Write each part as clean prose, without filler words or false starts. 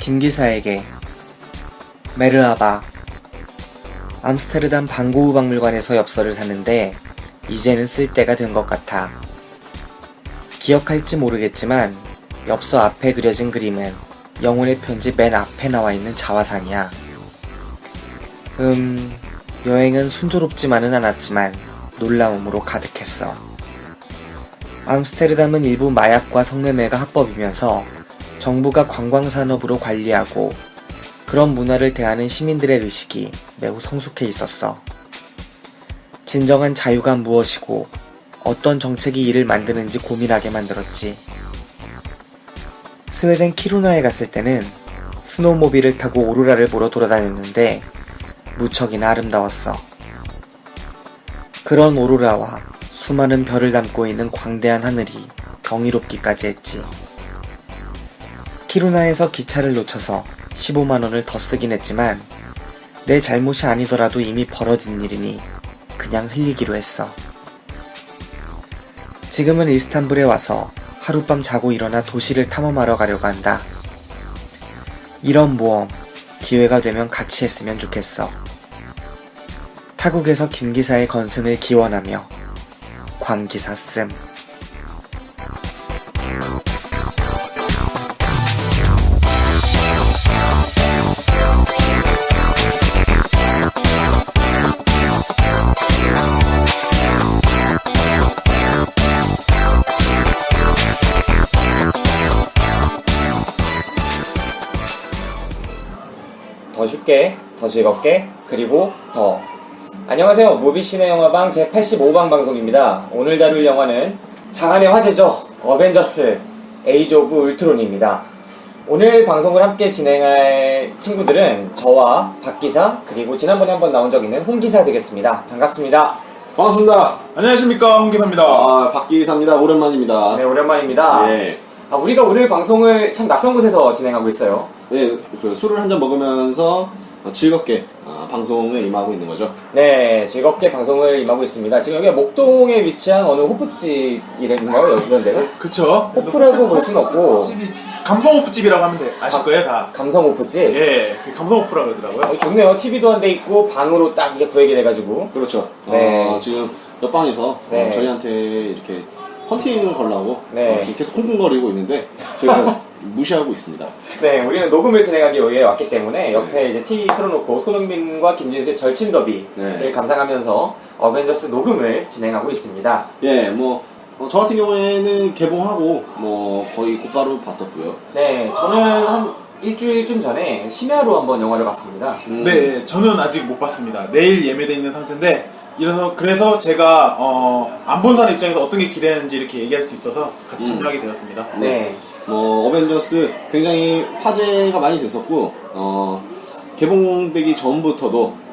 김 기사에게 메르하바 암스테르담 방고우 박물관에서 엽서를 샀는데 이제는 쓸 때가 된 것 같아. 기억할지 모르겠지만 엽서 앞에 그려진 그림은 영혼의 편지 맨 앞에 나와 있는 자화상이야. 여행은 순조롭지만은 않았지만 놀라움으로 가득했어. 암스테르담은 일부 마약과 성매매가 합법이면서 정부가 관광산업으로 관리하고 그런 문화를 대하는 시민들의 의식이 매우 성숙해 있었어. 진정한 자유가 무엇이고 어떤 정책이 이를 만드는지 고민하게 만들었지. 스웨덴 키루나에 갔을 때는 스노우모빌을 타고 오로라를 보러 돌아다녔는데 무척이나 아름다웠어. 그런 오로라와 수많은 별을 담고 있는 광대한 하늘이 경이롭기까지 했지. 키루나에서 기차를 놓쳐서 15만원을 더 쓰긴 했지만 내 잘못이 아니더라도 이미 벌어진 일이니 그냥 흘리기로 했어. 지금은 이스탄불에 와서 하룻밤 자고 일어나 도시를 탐험하러 가려고 한다. 이런 모험 기회가 되면 같이 했으면 좋겠어. 타국에서 김기사의 건승을 기원하며 광기사 씀. 더 쉽게, 더 즐겁게, 그리고 더. 안녕하세요. 무비시네 영화방 제85방 방송입니다. 오늘 다룰 영화는 장안의 화제죠. 어벤져스 에이지 오브 울트론입니다. 오늘 방송을 함께 진행할 친구들은 저와 박기사, 그리고 지난번에 한번 나온 적 있는 홍기사 되겠습니다. 반갑습니다. 반갑습니다. 안녕하십니까, 홍기사입니다. 박기사입니다. 오랜만입니다. 네, 오랜만입니다. 네. 우리가 오늘 방송을 참 낯선 곳에서 진행하고 있어요. 네, 술을 한 잔 먹으면서 즐겁게 방송에 임하고 있는 거죠. 네, 즐겁게 방송을 임하고 있습니다. 지금 여기가 목동에 위치한 어느 호프집 이런가요? 이런 데가? 그쵸. 호프라고 볼 수는 없고 감성 호프집이라고 하면 아실 거예요, 다. 감성 호프집? 예, 그 감성 호프라고 그러더라고요. 좋네요. TV도 한 대 있고 방으로 딱 이게 구획이 돼가지고. 그렇죠. 네. 지금 옆방에서 네. 저희한테 이렇게 헌팅을 걸라고 네. 지금 계속 쿵쿵거리고 있는데 저희가 무시하고 있습니다. 네, 우리는 녹음을 진행하기 위해 왔기 때문에 옆에 이제 TV 틀어놓고 손흥민과 김진수의 절친 더비를 네. 감상하면서 어벤져스 녹음을 진행하고 있습니다. 예, 저 같은 경우에는 개봉하고 거의 곧바로 봤었고요. 네, 저는 한 일주일쯤 전에 심야로 한번 영화를 봤습니다. 네, 저는 아직 못 봤습니다. 내일 예매돼 있는 상태인데, 그래서 제가, 안 본 사람 입장에서 어떤 게 기대하는지 이렇게 얘기할 수 있어서 같이 참여하게 되었습니다. 네. 어벤져스 굉장히 화제가 많이 됐었고, 개봉되기 전부터도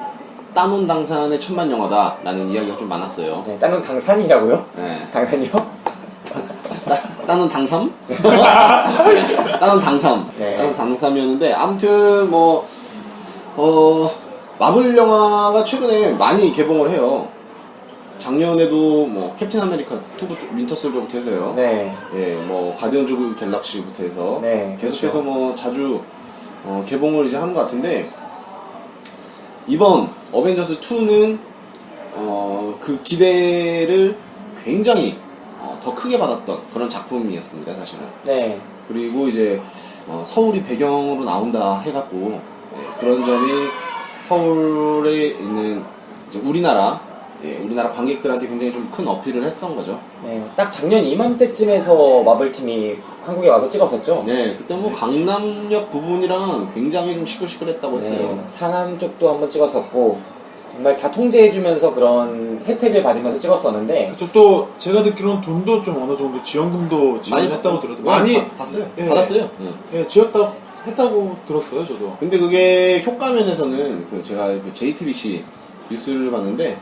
따논 당산의 천만 영화다라는 이야기가 좀 많았어요. 네, 따는 당산이라고요? 네. 당산이요? 따논 당삼? 네, 따논 당삼. 네. 따논 당삼이었는데, 아무튼 마블 영화가 최근에 많이 개봉을 해요. 작년에도 캡틴 아메리카 2부터 윈터 솔저부터 해서요. 네. 예, 가디언즈 오브 갤럭시부터 해서 네, 계속해서 자주 개봉을 이제 하는 것 같은데, 이번 어벤져스 2는 그 기대를 굉장히 더 크게 받았던 그런 작품이었습니다, 사실은. 네. 그리고 이제 서울이 배경으로 나온다 해갖고, 예, 그런 점이 서울에 있는 이제 우리나라 관객들한테 굉장히 좀 큰 어필을 했던 거죠. 네, 딱 작년 이맘때쯤에서 마블팀이 한국에 와서 찍었었죠? 네, 그때 강남역 부분이랑 굉장히 좀 시끌시끌했다고 했어요. 네, 상암 쪽도 한번 찍었었고 정말 다 통제해주면서 그런 혜택을 받으면서 찍었었는데 또 제가 듣기로는 돈도 좀 어느 정도 지원금도 지원했다고 들었어요. 많이 봤어요. 예. 받았어요. 예, 했다고 들었어요, 저도. 근데 그게 효과면에서는 제가 JTBC 뉴스를 봤는데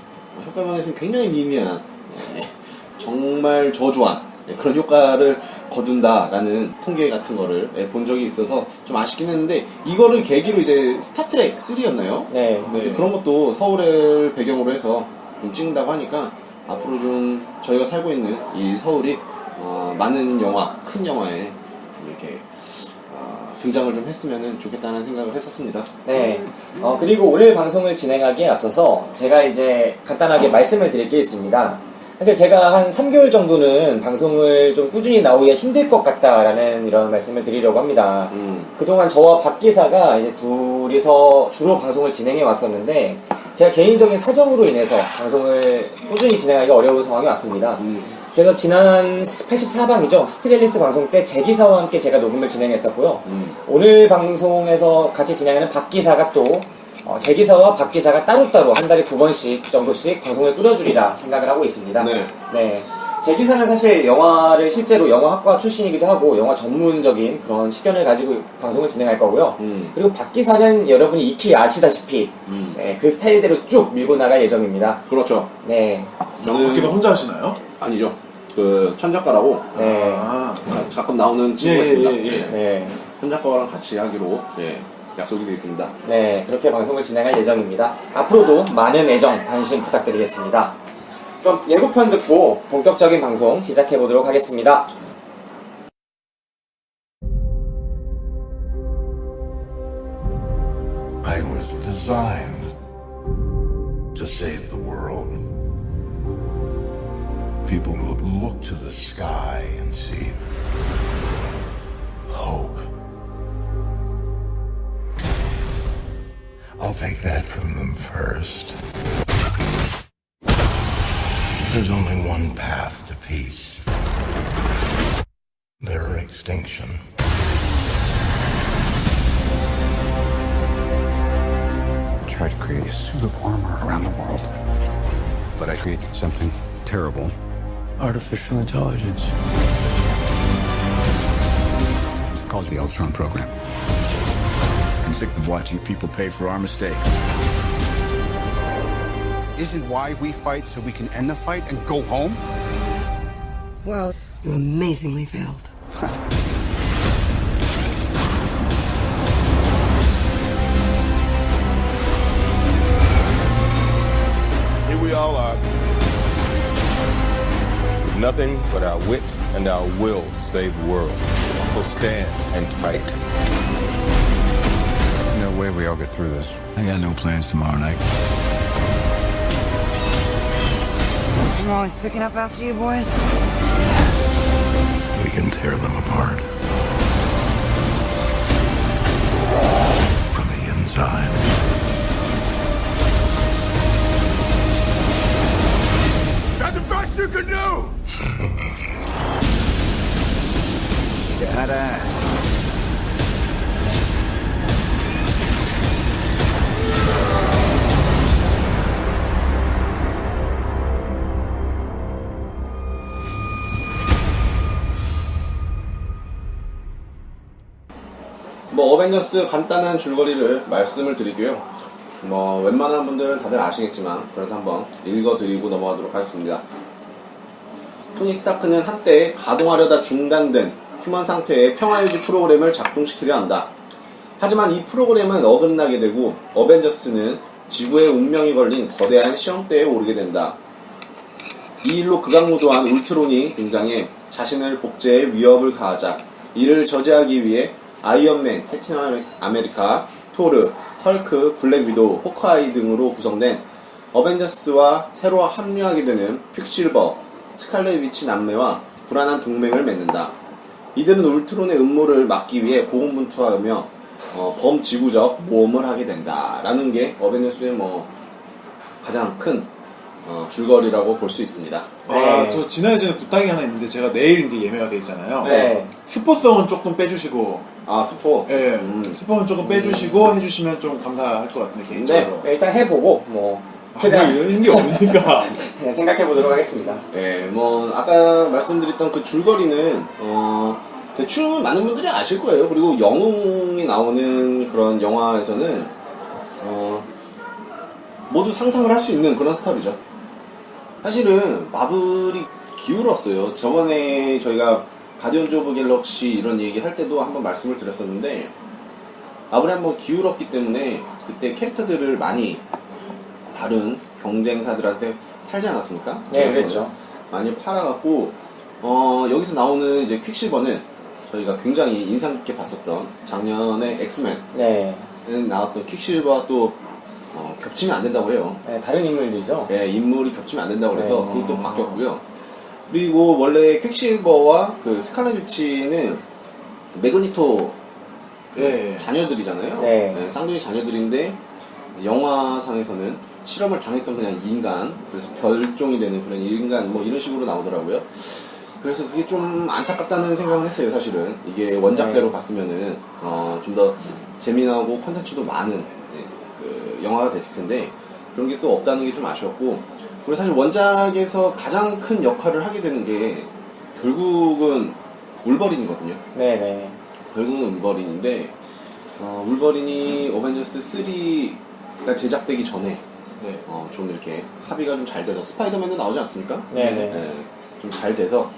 효과면에서는 굉장히 미미한, 정말 저조한 그런 효과를 거둔다라는 통계 같은 거를 본 적이 있어서 좀 아쉽긴 했는데, 이거를 계기로 이제 스타트렉 3였나요? 네. 근데 그런 것도 서울을 배경으로 해서 좀 찍는다고 하니까 앞으로 좀 저희가 살고 있는 이 서울이 많은 영화, 큰 영화에 좀 이렇게 등장을 좀 했으면 좋겠다는 생각을 했었습니다. 네. 그리고 오늘 방송을 진행하기에 앞서서 제가 이제 간단하게 말씀을 드릴 게 있습니다. 사실 제가 한 3개월 정도는 방송을 좀 꾸준히 나오기가 힘들 것 같다라는 이런 말씀을 드리려고 합니다. 그동안 저와 박 기사가 이제 둘이서 주로 방송을 진행해 왔었는데 제가 개인적인 사정으로 인해서 방송을 꾸준히 진행하기가 어려운 상황이 왔습니다. 그래서 지난 84방이죠. 스트레일리스트 방송 때 제 기사와 함께 제가 녹음을 진행했었고요. 오늘 방송에서 같이 진행하는 박 기사가 또 제 기사와 박 기사가 따로따로 한 달에 2번씩 정도씩 방송을 꾸려주리라 생각을 하고 있습니다. 네. 네. 제 기사는 사실 영화를 실제로 영화학과 출신이기도 하고 영화 전문적인 그런 식견을 가지고 방송을 진행할 거고요. 그리고 박 기사는 여러분이 익히 아시다시피 네, 그 스타일대로 쭉 밀고 나갈 예정입니다. 그렇죠. 네. 밖에서 혼자 하시나요? 아니죠. 그 천작가라고 네. 가끔 나오는 친구가 있습니다. 네. 천작가랑 같이 하기로 약속이 되어 있습니다. 네, 그렇게 방송을 진행할 예정입니다. 앞으로도 많은 애정, 관심 부탁드리겠습니다. 그럼 예고편 듣고 본격적인 방송 시작해보도록 하겠습니다. I was designed to save the world. People would look to the sky and see hope. I'll take that from them first. There's only one path to peace. Their extinction. I tried to create a suit of armor around the world, but I created something terrible. Artificial intelligence. It's called the Ultron program. I'm sick of watching people pay for our mistakes. Isn't why we fight so we can end the fight and go home? Well, you amazingly failed. Here we all are, with nothing but our wit and our will to save the world. So stand and fight. No way we all get through this. I got no plans tomorrow night. I'm always picking up after you boys. We can tear them apart. From the inside. That's the best you can do! 어벤져스 간단한 줄거리를 말씀을 드리고요. 웬만한 분들은 다들 아시겠지만 그래도 한번 읽어드리고 넘어가도록 하겠습니다. 토니 스타크는 한때 가동하려다 중단된 휴먼 상태의 평화유지 프로그램을 작동시키려 한다. 하지만 이 프로그램은 어긋나게 되고 어벤져스는 지구의 운명이 걸린 거대한 시험대에 오르게 된다. 이 일로 극악무도한 울트론이 등장해 자신을 복제해 위협을 가하자 이를 저지하기 위해 아이언맨, 캡틴 아메리카, 토르, 헐크, 블랙 위도우, 호크아이 등으로 구성된 어벤져스와 새로 합류하게 되는 퀵실버, 스칼렛 위치 남매와 불안한 동맹을 맺는다. 이들은 울트론의 음모를 막기 위해 고군분투하며 범지구적 모험을 하게 된다. 라는 게 어벤져스의 가장 큰 줄거리라고 볼 수 있습니다. 네. 저 지난해전에 부탁이 하나 있는데 제가 내일 이제 예매가 돼 있잖아요. 네. 스포성은 조금 빼주시고, 스포? 스포는 조금 빼주시고 해주시면 좀 감사할 것 같은데 개인적으로. 네, 일단 해보고 최대한 이런 게 없으니까. 네, 생각해보도록 하겠습니다. 아까 말씀드렸던 그 줄거리는 대충 많은 분들이 아실 거예요. 그리고 영웅이 나오는 그런 영화에서는 모두 상상을 할 수 있는 그런 스타일이죠. 사실은 마블이 기울었어요. 저번에 저희가 가디언즈 오브 갤럭시 이런 얘기 할 때도 한번 말씀을 드렸었는데 마블이 한번 기울었기 때문에 그때 캐릭터들을 많이 다른 경쟁사들한테 팔지 않았습니까? 네, 그랬죠. 많이 팔아갖고 여기서 나오는 이제 퀵실버는 저희가 굉장히 인상 깊게 봤었던 작년에 엑스맨에 네. 나왔던 퀵실버와 또 겹치면 안 된다고 해요. 네, 다른 인물들이죠. 네, 인물이 겹치면 안 된다고 해서 네. 그것도 바뀌었고요. 그리고 원래 퀵실버와 그 스칼렛 위치는 매그니토 예. 자녀들이잖아요. 네. 쌍둥이 자녀들인데 영화상에서는 실험을 당했던 그냥 인간, 그래서 별종이 되는 그런 인간 뭐 이런 식으로 나오더라고요. 그래서 그게 좀 안타깝다는 생각을 했어요. 사실은 이게 원작대로 네. 갔으면은 좀 더 재미나고 콘텐츠도 많은 그 영화가 됐을 텐데 그런 게 또 없다는 게 좀 아쉬웠고, 그리고 사실 원작에서 가장 큰 역할을 하게 되는 게 결국은 울버린이거든요. 네네. 결국은 울버린인데 울버린이 어벤져스 3가 제작되기 전에 네. 좀 이렇게 합의가 좀 잘 돼서 스파이더맨도 나오지 않습니까? 네네. 좀 잘 돼서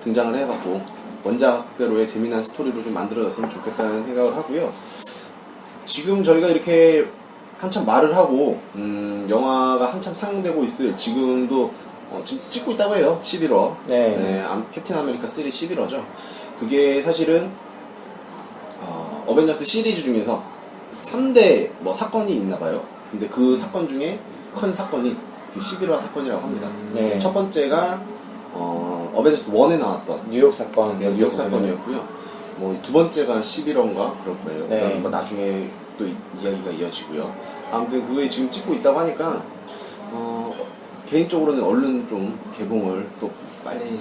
등장을 해갖고 원작대로의 재미난 스토리로 좀 만들어졌으면 좋겠다는 생각을 하고요. 지금 저희가 이렇게 한참 말을 하고 영화가 한참 상영되고 있을 지금도 지금 찍고 있다고 해요. 11월. 네. 캡틴 아메리카 3 11월죠. 그게 사실은 어벤져스 시리즈 중에서 3대 뭐 사건이 있나봐요. 근데 그 사건 중에 큰 사건이 그 11월 사건이라고 합니다. 네. 첫 번째가 어벤져스 1에 나왔던 뉴욕 사건. 뉴욕 사건이었고요. 뭐 두 번째가 11월인가 그럴 거예요. 네. 그다음에 뭐 나중에 또 이야기가 이어지고요. 아무튼 그게 지금 찍고 있다고 하니까 개인적으로는 얼른 좀 개봉을 또 빨리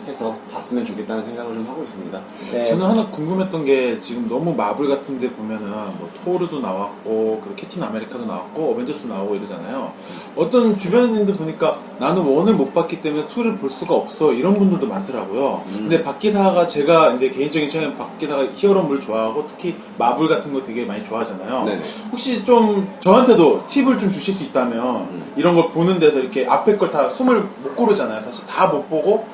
해서 봤으면 좋겠다는 생각을 좀 하고 있습니다. 네. 저는 하나 궁금했던 게 지금 너무 마블 같은 데 보면은 뭐 토르도 나왔고 그리고 캡틴 아메리카도 나왔고 어벤져스 나오고 이러잖아요. 어떤 주변인들 보니까 나는 원을 못 봤기 때문에 투를 볼 수가 없어 이런 분들도 많더라고요. 근데 박 기사가 제가 이제 개인적인 취향에 박 기사가 히어로물 좋아하고 특히 마블 같은 거 되게 많이 좋아하잖아요. 네네. 혹시 좀 저한테도 팁을 좀 주실 수 있다면 이런 걸 보는 데서 이렇게 앞에 걸 다 숨을 못 고르잖아요. 사실 다 못 보고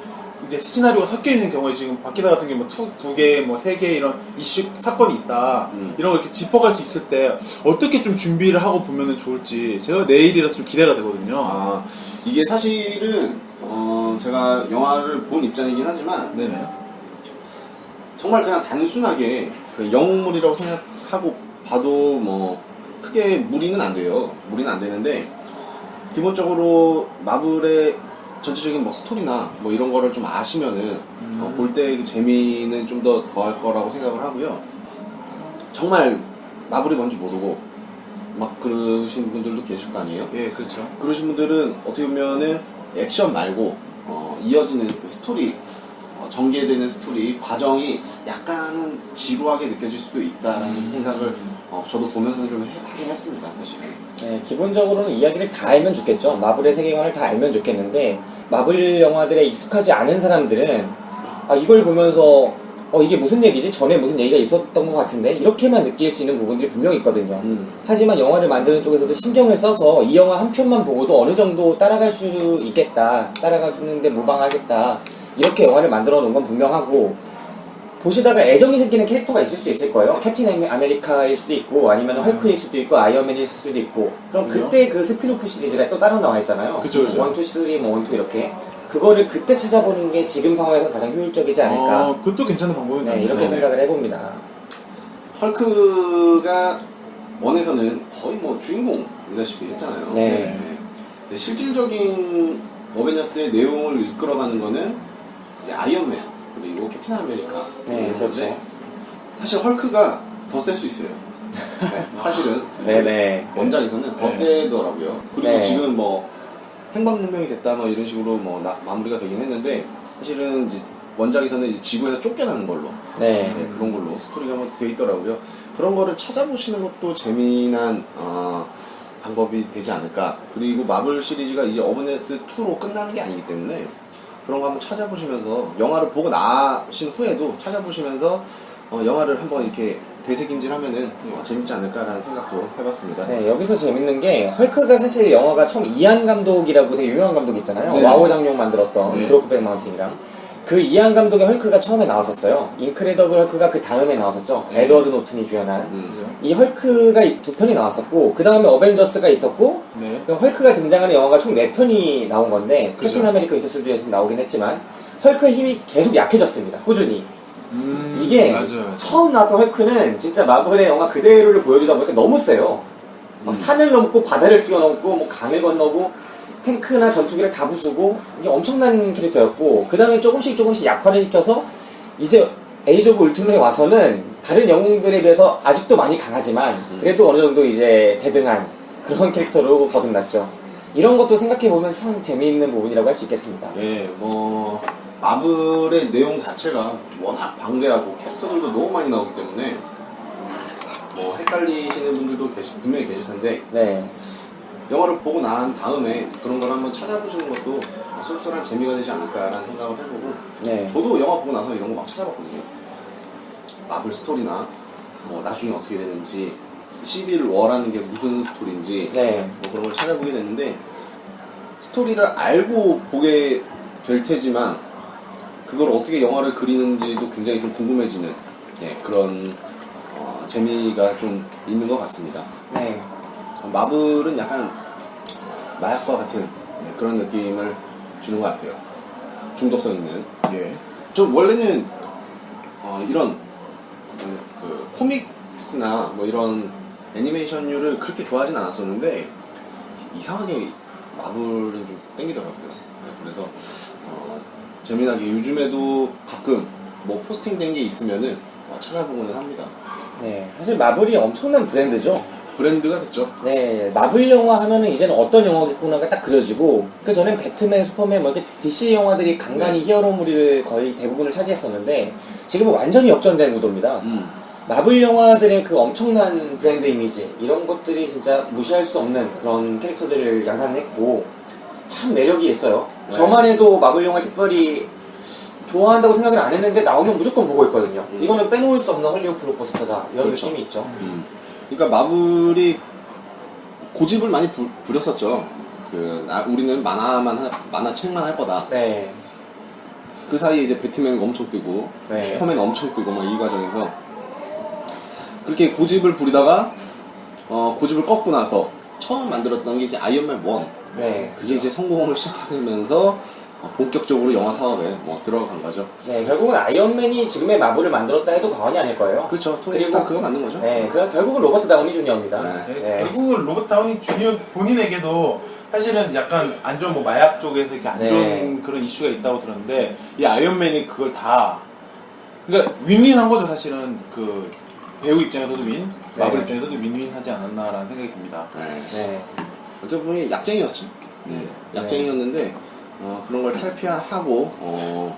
이제 시나리오가 섞여 있는 경우에 지금 박 기사 같은 경우 두 개, 뭐 세 개 이런 이슈 사건이 있다 이런 걸 이렇게 짚어갈 수 있을 때 어떻게 좀 준비를 하고 보면은 좋을지 제가 내일이라서 좀 기대가 되거든요. 이게 사실은 제가 영화를 본 입장이긴 하지만 네네. 정말 그냥 단순하게 그 영웅물이라고 생각하고 봐도 뭐 크게 무리는 안 돼요. 무리는 안 되는데 기본적으로 마블의 전체적인 뭐 스토리나 뭐 이런 거를 좀 아시면은 볼 때 그 재미는 좀 더 더할 거라고 생각을 하고요. 정말 마블이 뭔지 모르고 막 그러신 분들도 계실 거 아니에요? 예, 그렇죠. 그러신 분들은 어떻게 보면은 액션 말고 이어지는 그 스토리, 전개되는 스토리 과정이 약간은 지루하게 느껴질 수도 있다라는 생각을 저도 보면서는 좀 하긴 했습니다, 사실. 네, 기본적으로는 이야기를 다 알면 좋겠죠. 마블의 세계관을 다 알면 좋겠는데 마블 영화들에 익숙하지 않은 사람들은 이걸 보면서 이게 무슨 얘기지? 전에 무슨 얘기가 있었던 것 같은데? 이렇게만 느낄 수 있는 부분들이 분명히 있거든요. 하지만 영화를 만드는 쪽에서도 신경을 써서 이 영화 한 편만 보고도 어느 정도 따라갈 수 있겠다, 따라가는데 무방하겠다, 이렇게 영화를 만들어 놓은 건 분명하고, 보시다가 애정이 생기는 캐릭터가 있을 수 있을 거예요. 캡틴 아메리카일 수도 있고, 아니면 헐크일 수도 있고, 아이언맨일 수도 있고. 그럼 그죠? 그때 그 스피노프 시리즈가 또 따로 나와 있잖아요. 그죠, 그죠. 1, 2, 3, 뭐 1, 2 이렇게. 그거를 그때 찾아보는 게 지금 상황에서 가장 효율적이지 않을까. 그것도 괜찮은 방법인 것 네, 같아요. 이렇게 생각을 해봅니다. 헐크가 원에서는 거의 뭐 주인공이다시피 했잖아요. 네. 근데 실질적인 어벤져스의 내용을 이끌어가는 거는 이제 아이언맨 그리고 캡틴 아메리카. 네, 그렇죠. 사실 헐크가 더 셀 수 있어요. 네, 사실은 네네. 원작에서는 더 네. 세더라고요. 그리고 네. 지금 뭐 행방불명이 됐다 뭐 이런 식으로 뭐 마무리가 되긴 했는데 사실은 이제 원작에서는 이제 지구에서 쫓겨나는 걸로 네. 그런 걸로 스토리가 뭐 되어 있더라고요. 그런 거를 찾아보시는 것도 재미난 방법이 되지 않을까. 그리고 마블 시리즈가 이제 어벤져스 2로 끝나는 게 아니기 때문에 그런 거 한번 찾아보시면서 영화를 보고 나신 후에도 찾아보시면서 영화를 한번 이렇게 되새김질하면은 재밌지 않을까라는 생각도 해봤습니다. 네, 여기서 재밌는 게 헐크가 사실 영화가 처음 이안 감독이라고 되게 유명한 감독 있잖아요. 네. 와우 장룡 만들었던 네. 브로크백 마운틴이랑 그 이안 감독의 헐크가 처음에 나왔었어요. 인크레더블 헐크가 그 다음에 나왔었죠. 네. 에드워드 노튼이 주연한 그죠? 이 헐크가 두 편이 나왔었고 그 다음에 어벤져스가 있었고 네. 그 헐크가 등장하는 영화가 총 4편이 나온 건데 그죠. 캡틴 아메리카 윈터 솔저에서 나오긴 했지만 헐크의 힘이 계속 약해졌습니다. 꾸준히. 이게 맞아요. 처음 나왔던 헐크는 진짜 마블의 영화 그대로를 보여주다 보니까 너무 세요. 막 산을 넘고 바다를 뛰어넘고 뭐 강을 건너고 탱크나 전투기를 다 부수고 이게 엄청난 캐릭터였고 그 다음에 조금씩 약화를 시켜서 이제 에이지 오브 울트론에 와서는 다른 영웅들에 비해서 아직도 많이 강하지만 그래도 어느 정도 이제 대등한 그런 캐릭터로 거듭났죠. 이런 것도 생각해보면 참 재미있는 부분이라고 할 수 있겠습니다. 예, 마블의 내용 자체가 워낙 방대하고 캐릭터들도 너무 많이 나오기 때문에 헷갈리시는 분들도 분명히 계실 텐데 네. 영화를 보고 난 다음에 그런 걸 한번 찾아보시는 것도 쏠쏠한 재미가 되지 않을까라는 생각을 해보고 네. 저도 영화 보고 나서 이런 거 막 찾아봤거든요. 마블 스토리나 나중에 어떻게 되는지 시빌 워라는 게 무슨 스토리인지 네. 그런 걸 찾아보게 됐는데 스토리를 알고 보게 될 테지만 그걸 어떻게 영화를 그리는지도 굉장히 좀 궁금해지는 그런 재미가 좀 있는 것 같습니다. 네. 마블은 약간 마약과 같은 그런 느낌을 주는 것 같아요. 중독성 있는. 예. 좀 원래는 이런 그 코믹스나 이런 애니메이션류를 그렇게 좋아하진 않았었는데 이상하게 마블은 좀 땡기더라고요. 그래서 재미나게 요즘에도 가끔 포스팅된 게 있으면은 찾아보고는 합니다. 네. 사실 마블이 엄청난 브랜드죠. 브랜드가 됐죠. 네, 마블 영화 하면은 이제는 어떤 영화겠구나가 딱 그려지고 그 전엔 배트맨, 슈퍼맨 이렇게 DC 영화들이 간간히 히어로물을 거의 대부분을 차지했었는데 지금은 완전히 역전된 구도입니다. 마블 영화들의 그 엄청난 브랜드 이미지 이런 것들이 진짜 무시할 수 없는 그런 캐릭터들을 양산했고 참 매력이 있어요. 네. 저만 해도 마블 영화를 특별히 좋아한다고 생각을 안 했는데 나오면 무조건 보고 있거든요. 이거는 빼놓을 수 없는 헐리우드 블록버스터다 이런 그렇죠. 느낌이 있죠. 그러니까 마블이 고집을 많이 부렸었죠. 우리는 만화책만 할 거다. 네. 그 사이에 이제 배트맨 엄청 뜨고 네. 슈퍼맨 엄청 뜨고 이 과정에서 그렇게 고집을 부리다가 고집을 꺾고 나서 처음 만들었던 게 이제 아이언맨 1. 네. 그게 이제 성공을 시작하면서 본격적으로 영화 사업에 들어간 거죠. 네, 결국은 아이언맨이 지금의 마블을 만들었다 해도 과언이 아닐 거예요. 그렇죠. 토니 그리고- 스타크가 만든 거죠. 네, 결국은 로버트 다우니 주니어입니다. 네. 네. 결국은 로버트 다우니 주니어 본인에게도 사실은 약간 안 좋은 마약 쪽에서 이렇게 안 좋은 네. 그런 이슈가 있다고 들었는데 이 아이언맨이 그걸 다 그러니까 윈윈한 거죠 사실은 그 배우 입장에서도 마블 네. 입장에서도 윈윈하지 않았나라는 생각이 듭니다. 네. 네. 어떻게 보면 약쟁이였죠. 약쟁이였는데 그런 걸 탈피하고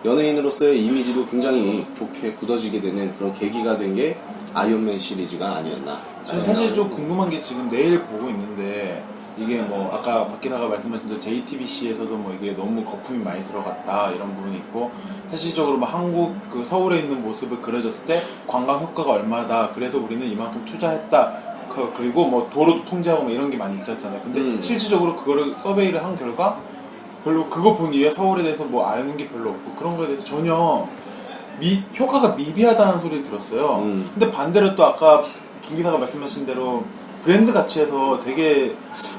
연예인으로서의 이미지도 굉장히 좋게 굳어지게 되는 그런 계기가 된 게 아이언맨 시리즈가 아니었나. 저는 사실 좀 궁금한 게 지금 내일 보고 있는데 이게 아까 박 기사가 말씀하신 대로 JTBC에서도 이게 너무 거품이 많이 들어갔다 이런 부분이 있고 사실적으로 한국 그 서울에 있는 모습을 그려졌을 때 관광 효과가 얼마다 그래서 우리는 이만큼 투자했다 그리고 도로도 통제하고 이런 게 많이 있었잖아요. 근데 실질적으로 그거를 서베이를 한 결과 별로 그거 본 이후에 서울에 대해서 아는 게 별로 없고 그런 거에 대해서 전혀 효과가 미비하다는 소리를 들었어요. 근데 반대로 또 아까 김 기사가 말씀하신 대로 브랜드 가치에서 되게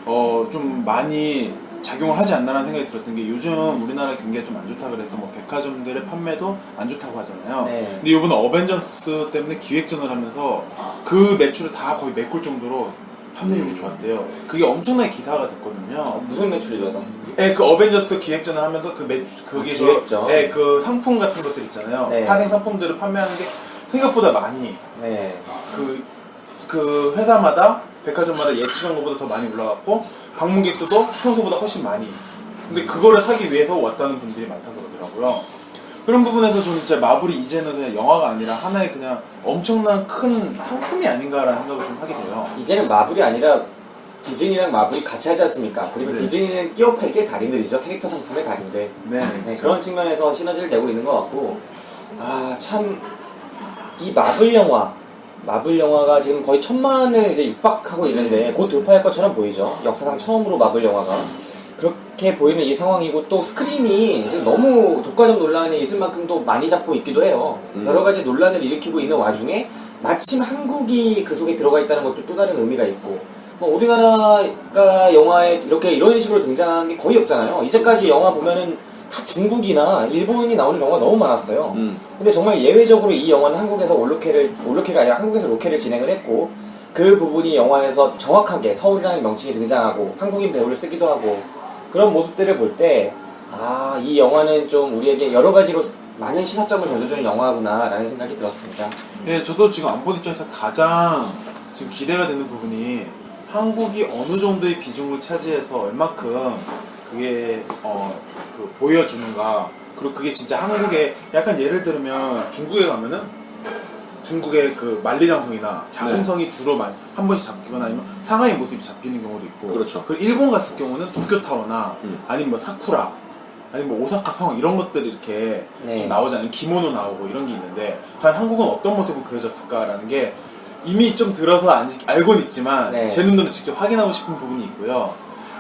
좀 많이 작용을 하지 않나라는 생각이 들었던 게 요즘 우리나라 경기가 좀 안 좋다 그래서 백화점들의 판매도 안 좋다고 하잖아요. 네. 근데 이번에 어벤져스 때문에 기획전을 하면서 그 매출을 다 거의 메꿀 정도로 판매율이 좋았대요. 그게 엄청나게 기사가 됐거든요. 무슨 매출이죠? 네, 그 어벤져스 기획전을 하면서 거기서 기획전? 네, 그 상품 같은 것들 있잖아요. 네. 파생 상품들을 판매하는 게 생각보다 많이 네. 그 회사마다 백화점마다 예측한 것보다 더 많이 올라갔고 방문객 수도 평소보다 훨씬 많이. 근데 그거를 사기 위해서 왔다는 분들이 많다고 그러더라고요. 그런 부분에서 좀 진짜 마블이 이제는 그냥 영화가 아니라 하나의 그냥 엄청난 큰 상품이 아닌가라는 생각을 좀 하게 돼요. 이제는 마블이 아니라 디즈니랑 마블이 같이 하지 않습니까? 그리고 네. 디즈니는 끼어 팔게 달인들이죠. 캐릭터 상품의 달인들. 네, 그런 측면에서 시너지를 내고 있는 것 같고 참 이 마블 영화가 지금 거의 1000만을 이제 육박하고 있는데 곧 돌파할 것처럼 보이죠. 역사상 처음으로 마블 영화가 그렇게 보이는 이 상황이고 또 스크린이 지금 너무 독과점 논란이 있을 만큼도 많이 잡고 있기도 해요. 여러 가지 논란을 일으키고 있는 와중에 마침 한국이 그 속에 들어가 있다는 것도 또 다른 의미가 있고 우리나라가 영화에 이런 식으로 등장한 게 거의 없잖아요. 이제까지 영화 보면은 다 중국이나 일본이 나오는 경우가 너무 많았어요. 음. 근데 정말 예외적으로 이 영화는 한국에서 올로케가 아니라 한국에서 로케를 진행을 했고 그 부분이 영화에서 정확하게 서울이라는 명칭이 등장하고 한국인 배우를 쓰기도 하고 그런 모습들을 볼 때 아, 이 영화는 좀 우리에게 여러 가지로 많은 시사점을 던져주는 영화구나라는 생각이 들었습니다. 예, 저도 지금 안 본 입장에서 가장 지금 기대가 되는 부분이 한국이 어느 정도의 비중을 차지해서 얼마큼 그게 그 보여주는가. 그리고 그게 진짜 한국에 약간 예를 들면 중국에 가면은 중국의 그 만리장성이나 자궁성이 주로 한 번씩 잡히거나 아니면 상하이 모습이 잡히는 경우도 있고. 그렇죠. 그리고 일본 갔을 경우는 도쿄타워나 아니면 뭐 사쿠라 아니면 뭐 오사카 성 이런 것들이 이렇게 네. 좀 나오잖아요. 기모노 나오고 이런 게 있는데 과연 한국은 어떤 모습으로 그려졌을까라는 게 이미 좀 들어서 알고는 있지만 네. 제 눈으로 직접 확인하고 싶은 부분이 있고요.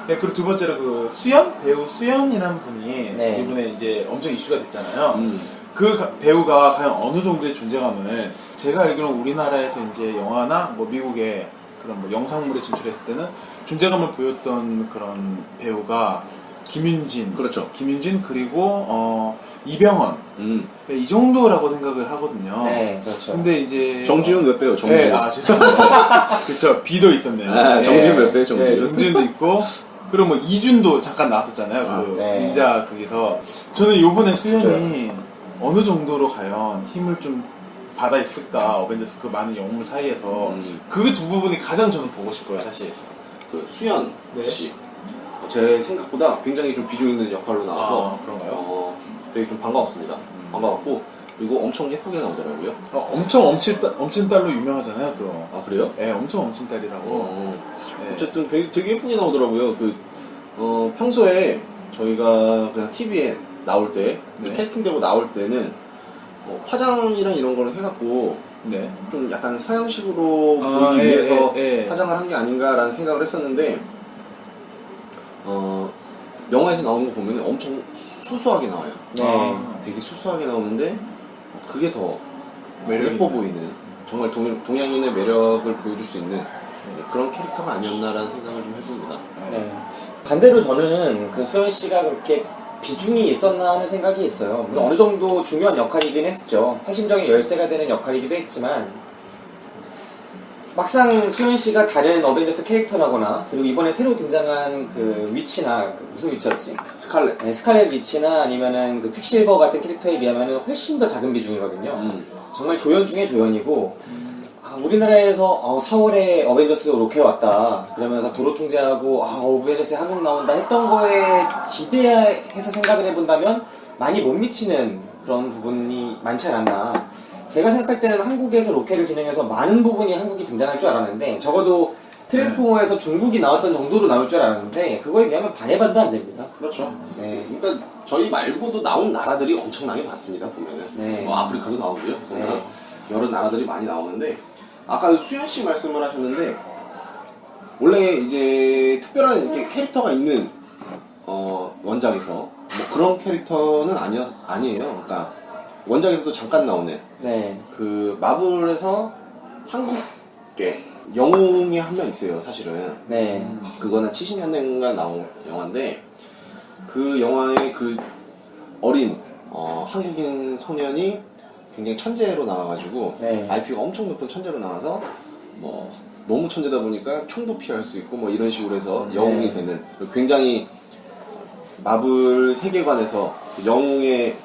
네, 그리고 두 번째로 그 수연 배우 수연이라는 분이 네. 이번에 이제 엄청 이슈가 됐잖아요. 음. 그 배우가 과연 어느 정도의 존재감을 제가 알기로는 우리나라에서 이제 영화나 뭐 미국의 그런 뭐 영상물에 진출했을 때는 존재감을 보였던 그런 배우가 김윤진, 그렇죠. 김윤진 그리고 이병헌 네, 이 정도라고 생각을 하거든요. 네, 그렇죠. 근데 이제 정지훈 몇 배요? 정지훈. 네, 아 죄송합니다. 그렇죠. B도 있었네요. 아, 정지훈 몇 배? 정지훈. 네, 정지훈도 있고 그리고 뭐 이준도 잠깐 나왔었잖아요. 아, 그 네. 닌자 거기서 저는 요번에 수연이 어느 정도로 과연 힘을 좀 받아 있을까 어벤져스 그 많은 영웅들 사이에서 그 두 부분이 가장 저는 보고 싶어요 사실. 그 수연 네. 씨. 제 생각보다 굉장히 좀 비중 있는 역할로 나와서 아, 그런가요? 되게 좀 반가웠습니다. 반가웠고 그리고 엄청 예쁘게 나오더라고요. 엄청 엄친 딸로 유명하잖아요 또. 아 그래요? 네, 엄청 엄친 딸이라고. 네. 어쨌든 되게 예쁘게 나오더라고요. 평소에 저희가 그냥 TV에 나올 때 네. 캐스팅되고 나올 때는 화장이랑 이런 거를 해갖고 네. 좀 약간 서양식으로 아, 보이기 예, 위해서 예, 예. 화장을 한 게 아닌가라는 생각을 했었는데 영화에서 나오는 거 보면 엄청 수수하게 나와요. 네. 되게 수수하게 나오는데 그게 더 매력이 예뻐 있네. 보이는 정말 동양인의 매력을 보여줄 수 있는 그런 캐릭터가 아니었나라는 생각을 좀 해봅니다. 네. 반대로 저는 그 수현 씨가 그렇게 비중이 있었나 하는 생각이 있어요. 물론 어느 정도 중요한 역할이긴 했죠. 핵심적인 열쇠가 되는 역할이기도 했지만 막상 수현 씨가 다른 어벤져스 캐릭터라거나 그리고 이번에 새로 등장한 그 위치나 무슨 위치였지? 스칼렛. 네, 스칼렛 위치나 아니면은 그 퀵실버 같은 캐릭터에 비하면 훨씬 더 작은 비중이거든요. 정말 조연 중에 조연이고 우리나라에서 4월에 어벤져스 로켓 왔다 그러면서 도로 통제하고 어벤져스에 한국 나온다 했던 거에 기대해서 생각을 해본다면 많이 못 미치는 그런 부분이 많지 않았나. 제가 생각할 때는 한국에서 로켓을 진행해서 많은 부분이 한국이 등장할 줄 알았는데 적어도 트랜스포머에서 중국이 나왔던 정도로 나올 줄 알았는데 그거에 비하면 반의 반도 안 됩니다. 그렇죠. 네. 그러니까 저희 말고도 나온 나라들이 엄청나게 많습니다. 보면은 네. 아프리카도 나오고요. 네. 여러 나라들이 많이 나오는데 아까 수현 씨 말씀을 하셨는데 원래 이제 특별한 이렇게 캐릭터가 있는 원작에서 뭐 그런 캐릭터는 아니에요. 그러니까 원작에서도 잠깐 나오는 네. 그 마블에서 한국계 영웅이 한 명 있어요. 사실은 네. 그거는 70년대인가 나온 영화인데 그 영화의 그 어린 한국인 소년이 굉장히 천재로 나와가지고 네. IQ가 엄청 높은 천재로 나와서 뭐 너무 천재다 보니까 총도 피할 수 있고 뭐 이런 식으로 해서 영웅이 되는 굉장히 마블 세계관에서 영웅의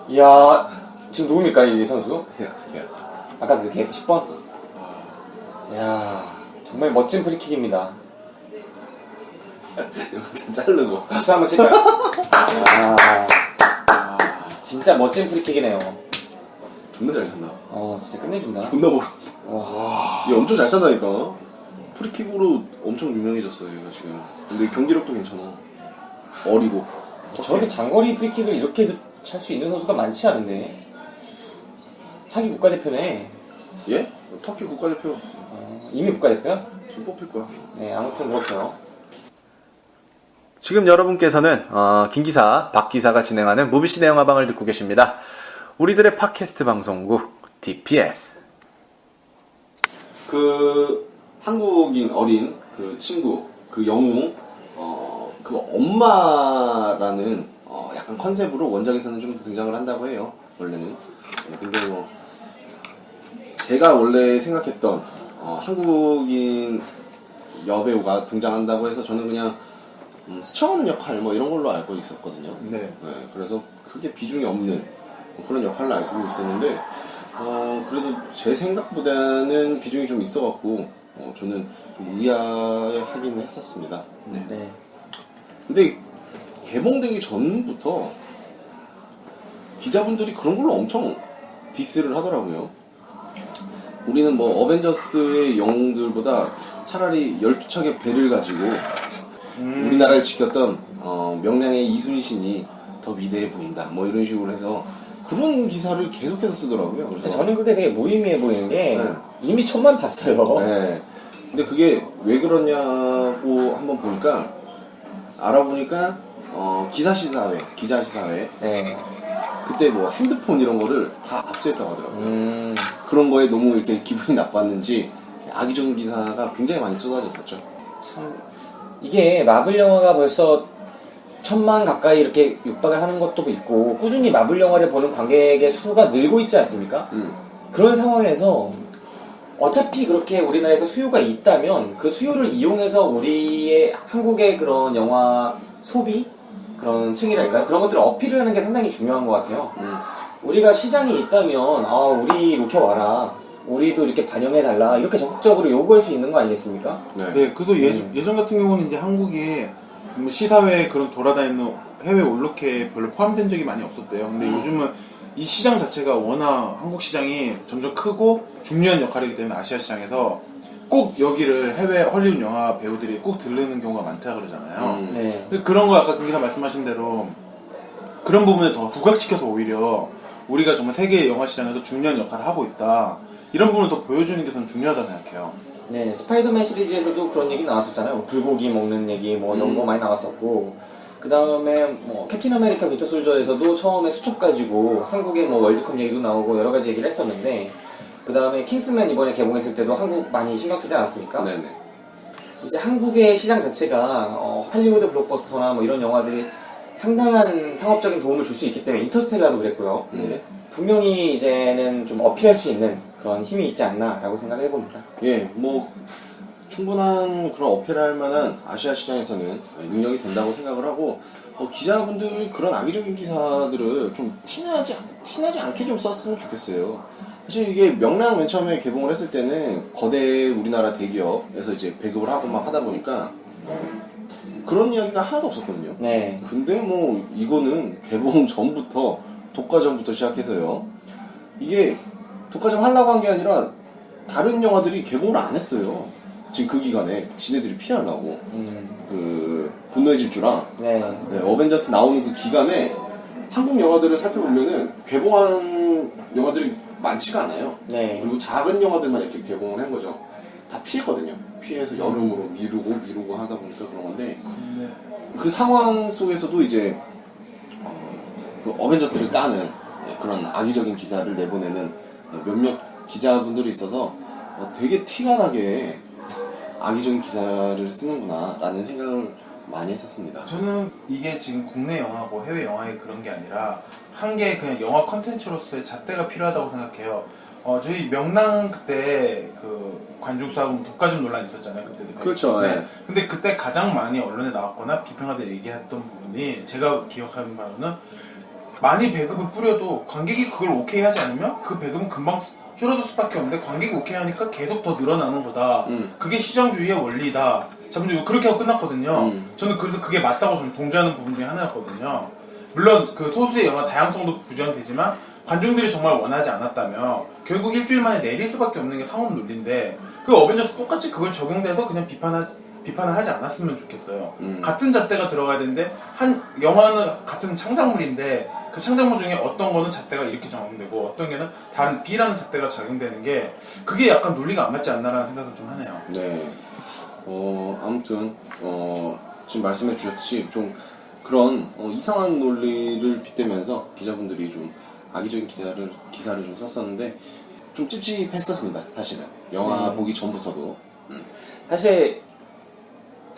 이야, 지금 누굽니까 이 선수? 그냥 아까 그 10번? 이야, 정말 멋진 프리킥입니다. 이렇게 자르고 박수 한번 칠까요? 이야, 진짜 멋진 프리킥이네요. 존나 잘 찬다. 진짜 끝내준다. 존나 멀어. 와. 얘 엄청 잘 찬다니까. 프리킥으로 엄청 유명해졌어요 얘가 지금. 근데 경기력도 괜찮아. 어리고. 저렇게 장거리 프리킥을 이렇게 찰 수 있는 선수가 많지 않은데. 차기 국가대표네. 예? 터키 국가대표. 이미 국가대표야? 지금 뽑힐 거야. 네, 아무튼 그렇고요. 지금 여러분께서는 김기사, 박기사가 진행하는 무비시네 영화방을 듣고 계십니다. 우리들의 팟캐스트 방송국 DPS. 그 한국인 어린 그 친구, 그 영웅 그 엄마라는 약간 컨셉으로 원작에서는 좀 등장을 한다고 해요. 원래는. 네, 근데 뭐 제가 원래 생각했던 한국인 여배우가 등장한다고 해서 저는 그냥 스쳐가는 역할 뭐 이런 걸로 알고 있었거든요. 네. 그래서 크게 비중이 없는 그런 역할로 알고 있었는데 그래도 제 생각보다는 비중이 좀 있어갖고 저는 좀 의아하긴 했었습니다. 네. 네. 근데 개봉되기 전부터 기자분들이 그런 걸로 엄청 디스를 하더라고요. 우리는 뭐 어벤져스의 영웅들보다 차라리 12척의 배를 가지고 우리나라를 지켰던 명량의 이순신이 더 위대해 보인다 뭐 이런 식으로 해서 그런 기사를 계속해서 쓰더라고요. 그래서 저는 그게 되게 무의미해 보이는 게 네. 이미 천만 봤어요. 네. 근데 그게 왜 그러냐고 한번 보니까 알아보니까 기자 시사회 네. 그때 뭐 핸드폰 이런 거를 다 압수했다고 하더라고요. 그런 거에 너무 이렇게 기분이 나빴는지 악의적인 기사가 굉장히 많이 쏟아졌었죠. 참 이게 마블 영화가 벌써 1000만 가까이 이렇게 육박을 하는 것도 있고 꾸준히 마블 영화를 보는 관객의 수가 늘고 있지 않습니까? 그런 상황에서 어차피 그렇게 우리나라에서 수요가 있다면 그 수요를 이용해서 우리의 한국의 그런 영화 소비 그런 층이랄까요? 그런 것들을 어필을 하는 게 상당히 중요한 것 같아요. 우리가 시장이 있다면 우리 이렇게 와라 우리도 이렇게 반영해달라 이렇게 적극적으로 요구할 수 있는 거 아니겠습니까? 네, 그래도 예전 같은 경우는 이제 한국이 뭐 시사회에 그런 돌아다니는 해외 올로케에 별로 포함된 적이 많이 없었대요. 근데 요즘은 이 시장 자체가 워낙 한국 시장이 점점 크고 중요한 역할이기 때문에 아시아 시장에서 꼭 여기를 해외 헐리우드 영화 배우들이 꼭 들르는 경우가 많다 그러잖아요. 네. 그런 거 아까 김기사 말씀하신 대로 그런 부분을 더 부각시켜서 오히려 우리가 정말 세계 영화 시장에서 중요한 역할을 하고 있다. 이런 부분을 더 보여주는 게 더 중요하다고 생각해요. 네, 스파이더맨 시리즈에서도 그런 얘기 나왔었잖아요. 뭐 불고기 먹는 얘기 뭐 이런 거 많이 나왔었고 그 다음에 뭐 캡틴 아메리카 윈터 솔저에서도 처음에 수첩 가지고 한국의 뭐 월드컵 얘기도 나오고 여러 가지 얘기를 했었는데 그 다음에 킹스맨 이번에 개봉했을 때도 한국 많이 신경 쓰지 않았습니까? 네네. 이제 한국의 시장 자체가 할리우드 블록버스터나 뭐 이런 영화들이 상당한 상업적인 도움을 줄 수 있기 때문에 인터스텔라도 그랬고요. 분명히 이제는 좀 어필할 수 있는 그런 힘이 있지 않나라고 생각을 해봅니다. 예, 뭐 충분한 그런 어필할 만한 아시아 시장에서는 능력이 된다고 생각을 하고 기자분들이 그런 악의적인 기사들을 좀 티나지 않게 좀 썼으면 좋겠어요. 사실 이게 명량 맨 처음에 개봉을 했을 때는 거대 우리나라 대기업에서 이제 배급을 하고 막 하다 보니까 그런 이야기가 하나도 없었거든요. 네. 근데 뭐 이거는 개봉 전부터 독과점부터 시작해서요. 이게 독과점 하려고 한 게 아니라 다른 영화들이 개봉을 안 했어요. 지금 그 기간에 지네들이 피하려고 그 분노의 질주랑 네. 어벤져스 나오는 그 기간에 한국 영화들을 살펴보면은 개봉한 영화들이 많지가 않아요. 네. 그리고 작은 영화들만 이렇게 개봉을 한 거죠. 다 피했거든요. 피해서 여름으로 미루고 하다 보니까 그런 건데 그 상황 속에서도 이제 그 어벤져스를 까는 그런 악의적인 기사를 내보내는 몇몇 기자분들이 있어서 되게 티가 나게 악의적인 기사를 쓰는구나 라는 생각을 많이 했었습니다. 저는 이게 지금 국내 영화고 해외 영화의 그런 게 아니라 한 개 그냥 영화 컨텐츠로서의 잣대가 필요하다고 생각해요. 저희 명랑 그때 그 관중수하고 독과점 논란 있었잖아요. 그때도. 그렇죠. 네. 네. 근데 그때 가장 많이 언론에 나왔거나 비평하다 얘기했던 부분이 제가 기억하는 바로는 많이 배급을 뿌려도 관객이 그걸 오케이 하지 않으면 그 배급은 금방 줄어들 수밖에 없는데 관객이 오케이 하니까 계속 더 늘어나는 거다. 그게 시장주의의 원리다. 자본주의 그렇게 하고 끝났거든요. 저는 그래서 그게 맞다고 저는 동조하는 부분 중에 하나였거든요. 물론 그 소수의 영화 다양성도 보장되지만 관중들이 정말 원하지 않았다면 결국 일주일 만에 내릴 수밖에 없는 게 상업 논리인데 그 어벤져스 똑같이 그걸 적용돼서 그냥 비판을 하지 않았으면 좋겠어요. 같은 잣대가 들어가야 되는데 한 영화는 같은 창작물인데 그 창작물 중에 어떤 거는 잣대가 이렇게 적용되고 어떤 게는 다른 B라는 잣대가 적용되는 게 그게 약간 논리가 안 맞지 않나라는 생각을 좀 하네요. 네. 아무튼 지금 말씀해 주셨듯이 좀 그런 이상한 논리를 빗대면서 기자분들이 좀 악의적인 기사를 좀 썼었는데 좀 찝찝했었습니다. 사실은 영화 보기 전부터도. 사실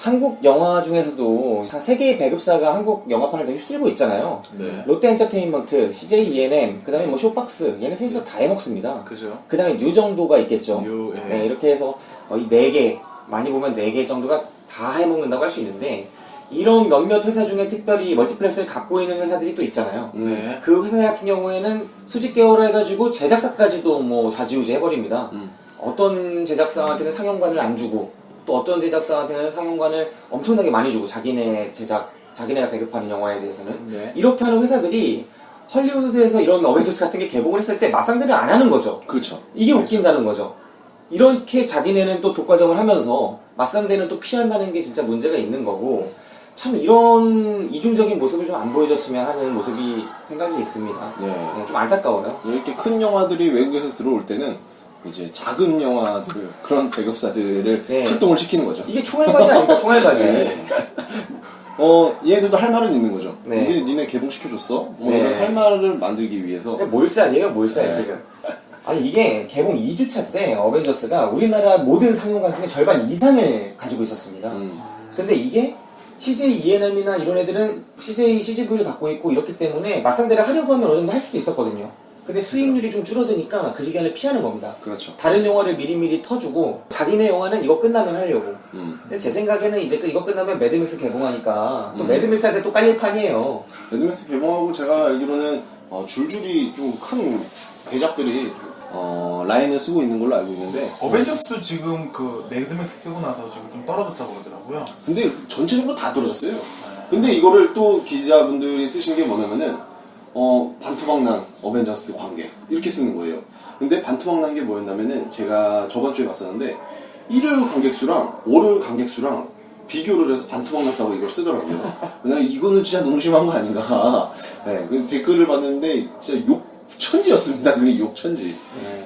한국 영화 중에서도 한 3개의 배급사가 한국 영화판을 더 휩쓸고 있잖아요. 네. 롯데 엔터테인먼트, CJ E&M, 그 다음에 뭐 쇼박스, 얘네 셋이서 다 해먹습니다. 그죠. 그 다음에 뉴 정도가 있겠죠. 뉴, 예. 네, 이렇게 해서 거의 4개, 많이 보면 4개 정도가 다 해먹는다고 할 수 있는데, 이런 몇몇 회사 중에 특별히 멀티플렉스를 갖고 있는 회사들이 또 있잖아요. 네. 그 회사 같은 경우에는 수직 계열화 해가지고 제작사까지도 뭐 좌지우지 해버립니다. 어떤 제작사한테는 상영관을 안 주고, 또 어떤 제작사한테는 상영관을 엄청나게 많이 주고, 자기네 제작, 자기네가 배급하는 영화에 대해서는. 네. 이렇게 하는 회사들이 헐리우드에서 이런 어벤져스 같은 게 개봉을 했을 때 맞상대를 안 하는 거죠. 그렇죠. 이게 웃긴다는 거죠. 이렇게 자기네는 또 독과점을 하면서 맞상대는 또 피한다는 게 진짜 문제가 있는 거고, 참 이런 이중적인 모습을 좀 안 보여줬으면 하는 모습이 생각이 있습니다. 네. 네, 좀 안타까워요. 이렇게 큰 영화들이 외국에서 들어올 때는 이제 작은 영화들 그런 배급사들을 네. 출동을 시키는 거죠. 이게 총알바지 아닙니까? 총알바지. 네. 얘들도 할 말은 있는 거죠. 네. 우리 니네 개봉시켜줬어? 뭐 네. 이런 할 말을 만들기 위해서. 몰살이에요, 몰살 네. 지금. 아니 이게 개봉 2주차 때 어벤져스가 우리나라 모든 상영관 중에 절반 이상을 가지고 있었습니다. 근데 이게 CJ E&M이나 이런 애들은 CGV를 갖고 있고 이렇기 때문에 맞상대를 하려고 하면 어느 정도 할 수도 있었거든요. 근데 수익률이 좀 줄어드니까 그 시간을 피하는 겁니다. 그렇죠. 다른 영화를 미리미리 터주고 자기네 영화는 이거 끝나면 하려고. 근데 제 생각에는 이제 이거 끝나면 매드맥스 개봉하니까 또 매드맥스한테 또 깔릴 판이에요. 매드맥스 개봉하고 제가 알기로는 줄줄이 좀 큰 대작들이 라인을 쓰고 있는 걸로 알고 있는데, 어벤져스도 지금 그 매드맥스 쓰고 나서 지금 좀 떨어졌다고 그러더라고요. 근데 전체적으로 다 떨어졌어요. 근데 이거를 또 기자분들이 쓰신 게 뭐냐면은 반토막난 어벤져스 관객 이렇게 쓰는 거예요. 근데 반토막난 게 뭐였냐면은 제가 저번 주에 봤었는데 일요일 관객 수랑 월요일 관객 수랑 비교를 해서 반토막났다고 이걸 쓰더라고요. 왜냐면 이거는 진짜 너무 심한 거 아닌가. 네, 그 댓글을 봤는데 진짜 욕천지였습니다. 그게 욕천지.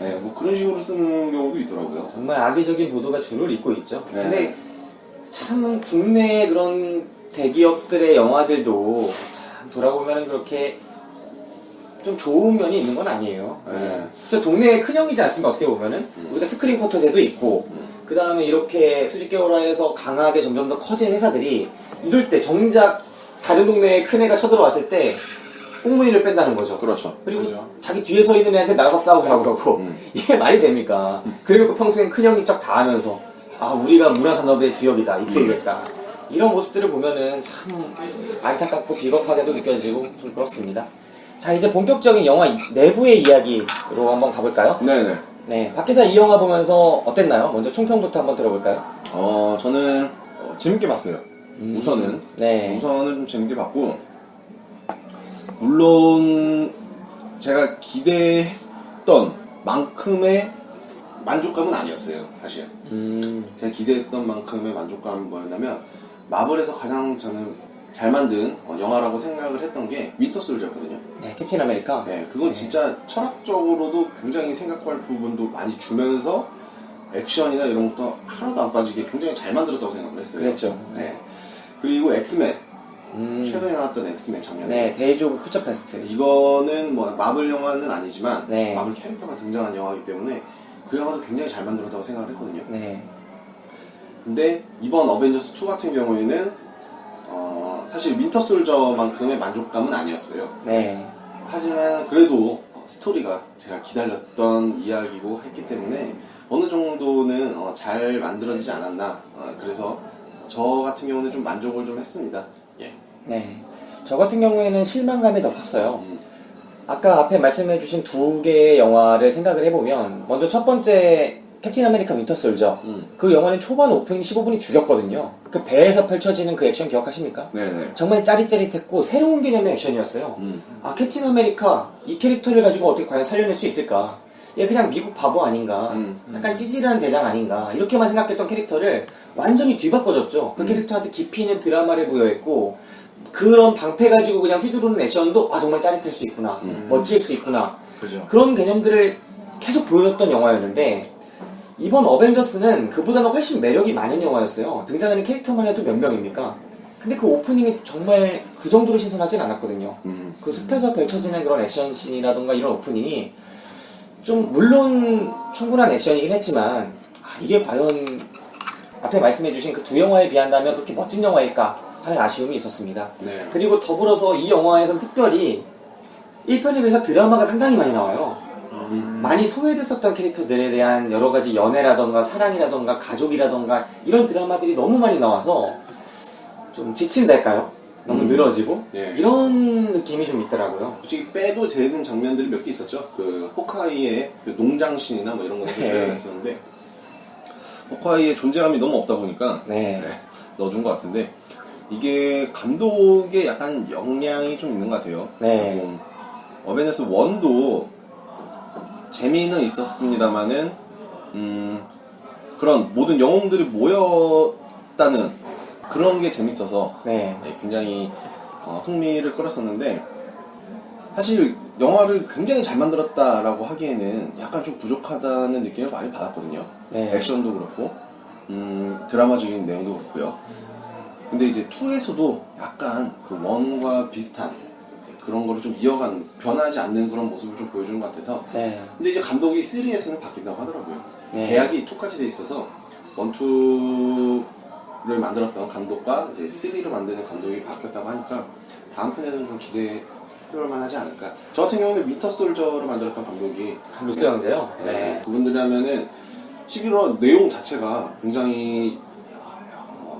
네, 뭐 그런 식으로 쓰는 경우도 있더라고요. 정말 악의적인 보도가 줄을 잇고 있죠. 네. 근데 참 국내 그런 대기업들의 영화들도 참 돌아보면 그렇게 좀 좋은 면이 있는 건 아니에요. 네. 저 동네의 큰형이지 않습니까? 어떻게 보면은 우리가 스크린 포터제도 있고 그 다음에 이렇게 수직 계열화해서 강하게 점점 더 커진 회사들이 이럴 때 정작 다른 동네의 큰 애가 쳐들어왔을 때 꽁무니를 뺀다는 거죠. 그렇죠. 그리고 그죠. 자기 뒤에 서 있는 애한테 나가서 싸우라고 그러고 이게 말이 됩니까? 그래놓고 평소엔 큰형이 척 다 하면서 아 우리가 문화산업의 주역이다 이끌겠다 이런 모습들을 보면은 참 안타깝고 비겁하게도 느껴지고 좀 그렇습니다. 자 이제 본격적인 영화 내부의 이야기로 한번 가볼까요? 네네. 네, 박기사 이 영화 보면서 어땠나요? 먼저 총평부터 한번 들어볼까요? 저는 재밌게 봤어요. 우선은. 네. 우선은 좀 재밌게 봤고, 물론 제가 기대했던 만큼의 만족감은 아니었어요, 사실. 제가 기대했던 만큼의 만족감이 뭐였냐면, 마블에서 가장 저는 잘 만든 영화라고 생각을 했던 게 윈터 솔저였거든요. 네, 캡틴 아메리카. 네, 그건 진짜 철학적으로도 굉장히 생각할 부분도 많이 주면서 액션이나 이런 것도 하나도 안 빠지게 굉장히 잘 만들었다고 생각을 했어요. 그랬죠. 네. 그리고 엑스맨. 최근에 나왔던 엑스맨 작년에. 네, 데이즈 오브 퓨처 패스트. 이거는 뭐 마블 영화는 아니지만 네. 마블 캐릭터가 등장한 영화이기 때문에 그 영화도 굉장히 잘 만들었다고 생각을 했거든요. 네. 근데 이번 어벤져스 2 같은 경우에는 사실 윈터 솔저만큼의 만족감은 아니었어요. 네. 하지만 그래도 스토리가 제가 기다렸던 이야기고 했기 때문에 어느 정도는 잘 만들어지지 않았나. 그래서 저 같은 경우는 좀 만족을 좀 했습니다. 예. 네. 저 같은 경우에는 실망감이 더 컸어요. 아까 앞에 말씀해주신 2개의 영화를 생각을 해보면 먼저 첫 번째 캡틴 아메리카 윈터 솔저 그 영화는 초반 오프닝 15분이 죽였거든요. 그 배에서 펼쳐지는 그 액션 기억하십니까? 네네. 정말 짜릿짜릿했고 새로운 개념의 액션이었어요. 아 캡틴 아메리카 이 캐릭터를 가지고 어떻게 과연 살려낼 수 있을까? 얘 그냥 미국 바보 아닌가? 약간 찌질한 대장 아닌가? 이렇게만 생각했던 캐릭터를 완전히 뒤바꿔줬죠. 그 캐릭터한테 깊이 있는 드라마를 부여했고 그런 방패 가지고 그냥 휘두르는 액션도 아 정말 짜릿할 수 있구나, 멋질 수 있구나. 그죠. 그런 개념들을 계속 보여줬던 영화였는데 이번 어벤져스는 그보다는 훨씬 매력이 많은 영화였어요. 등장하는 캐릭터만 해도 몇 명입니까? 근데 그 오프닝이 정말 그 정도로 신선하진 않았거든요. 그 숲에서 펼쳐지는 그런 액션씬이라던가 이런 오프닝이 좀 물론 충분한 액션이긴 했지만 아, 이게 과연 앞에 말씀해주신 그 두 영화에 비한다면 그렇게 멋진 영화일까 하는 아쉬움이 있었습니다. 네. 그리고 더불어서 이 영화에선 특별히 1편에 비해서 드라마가 상당히 많이 나와요. 많이 소외됐었던 캐릭터들에 대한 여러 가지 연애라던가 사랑이라던가 가족이라던가 이런 드라마들이 너무 많이 나와서 좀 지친달까요? 너무 늘어지고 네. 이런 느낌이 좀 있더라고요. 솔직히 빼도 되는 장면들이 몇 개 있었죠. 그 호크아이의 그 농장신이나 뭐 이런 것들 네. 빼가 있었는데 호크아이의 존재감이 너무 없다 보니까 네. 넣어준 것 같은데 이게 감독의 약간 역량이 좀 있는 것 같아요. 네. 그리고 어벤져스 1도 재미는 있었습니다만은 그런 모든 영웅들이 모였다는 그런 게 재밌어서 네. 굉장히 흥미를 끌었었는데 사실 영화를 굉장히 잘 만들었다라고 하기에는 약간 좀 부족하다는 느낌을 많이 받았거든요. 네. 액션도 그렇고 드라마적인 내용도 그렇고요. 근데 이제 2에서도 약간 그 1과 비슷한 그런 거를 좀 이어간 변하지 않는 그런 모습을 좀 보여주는 것 같아서 네. 근데 이제 감독이 3에서는 바뀐다고 하더라고요. 네. 계약이 2까지 돼 있어서 1, 2를 만들었던 감독과 이제 3를 만드는 감독이 바뀌었다고 하니까 다음 편에는 좀 기대해볼 만하지 않을까. 저 같은 경우는 윈터 솔저를 만들었던 감독이 루스 형제요? 네. 그분들이라면은 11호 내용 자체가 굉장히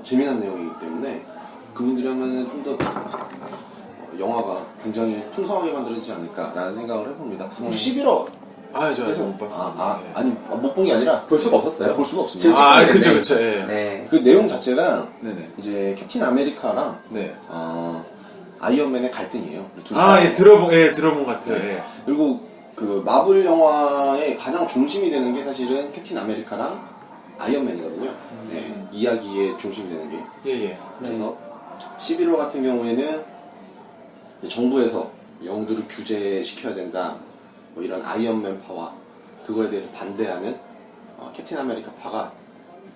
재미난 내용이기 때문에 그분들이라면은 좀 더 영화가 굉장히 풍성하게 만들어지지 않을까라는 생각을 해봅니다. 혹시 11호 아, 저 아직 못 봤습니다. 예. 아니 못 본 게 아니라 볼 수가 없었어요. 볼 수가 없습니다. 진짜 아, 네. 그쵸, 그쵸, 예. 네. 그 내용 자체가 네네. 이제 캡틴 아메리카랑 네. 아이언맨의 갈등이에요. 둘이 아, 싸워요. 예, 들어본 것 같아요. 네. 예. 그리고 그 마블 영화의 가장 중심이 되는 게 사실은 캡틴 아메리카랑 아이언맨이거든요. 네, 이야기의 중심이 되는 게. 예, 예. 그래서 11호 같은 경우에는 정부에서 영웅들을 규제시켜야 된다. 뭐 이런 아이언맨 파와 그거에 대해서 반대하는 캡틴 아메리카 파가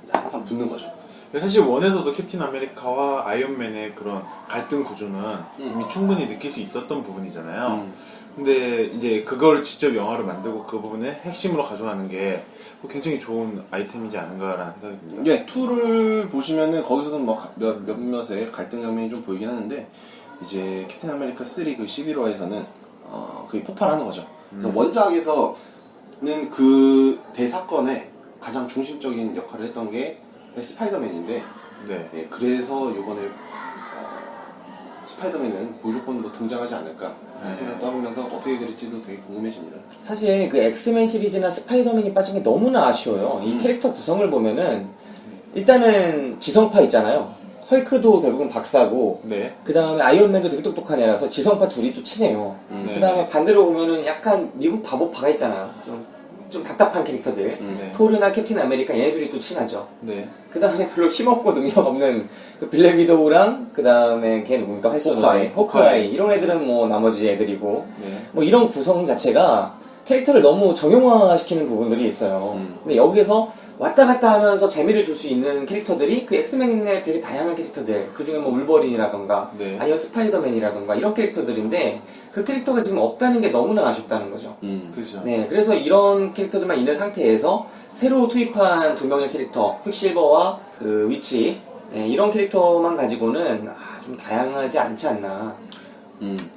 한판 붙는 거죠. 사실 원에서도 캡틴 아메리카와 아이언맨의 그런 갈등 구조는 이미 충분히 느낄 수 있었던 부분이잖아요. 근데 이제 그걸 직접 영화로 만들고 그 부분을 핵심으로 가져가는 게 굉장히 좋은 아이템이지 않은가라는 생각이 듭니다. 이게 2를 보시면은 거기서는 뭐 몇몇의 갈등 장면이 좀 보이긴 하는데 이제 캡틴 아메리카 3 그 11호에서는 그게 폭발하는 거죠. 그래서 원작에서는 그 대사건에 가장 중심적인 역할을 했던 게 스파이더맨인데 네. 예, 그래서 이번에 스파이더맨은 무조건 뭐 등장하지 않을까 생각도 해보면서 어떻게 그릴지도 되게 궁금해집니다. 사실 그 엑스맨 시리즈나 스파이더맨이 빠진 게 너무나 아쉬워요. 이 캐릭터 구성을 보면은 일단은 지성파 있잖아요. 헐크도 결국은 박사고 네. 그 다음에 아이언맨도 되게 똑똑한 애라서 지성파 둘이 또 친해요. 네. 그 다음에 반대로 보면은 약간 미국 바보파가 있잖아요. 좀 답답한 캐릭터들. 네. 토르나 캡틴 아메리카 얘네들이 또 친하죠. 네. 그 다음에 별로 힘없고 능력 없는 그 블랙 위도우랑 그 다음에 걔 누굽니까? 호크아이 이런 애들은 뭐 나머지 애들이고 네. 뭐 이런 구성 자체가 캐릭터를 너무 정형화시키는 부분들이 있어요. 근데 여기서 왔다 갔다 하면서 재미를 줄 수 있는 캐릭터들이 그 엑스맨의 되게 다양한 캐릭터들, 그 중에 뭐 울버린이라던가 네. 아니면 스파이더맨이라던가 이런 캐릭터들인데 그 캐릭터가 지금 없다는 게 너무나 아쉽다는 거죠. 그죠. 네, 그래서 이런 캐릭터들만 있는 상태에서 새로 투입한 두 명의 캐릭터, 퀵실버와 그 위치, 네, 이런 캐릭터만 가지고는 좀 다양하지 않지 않나.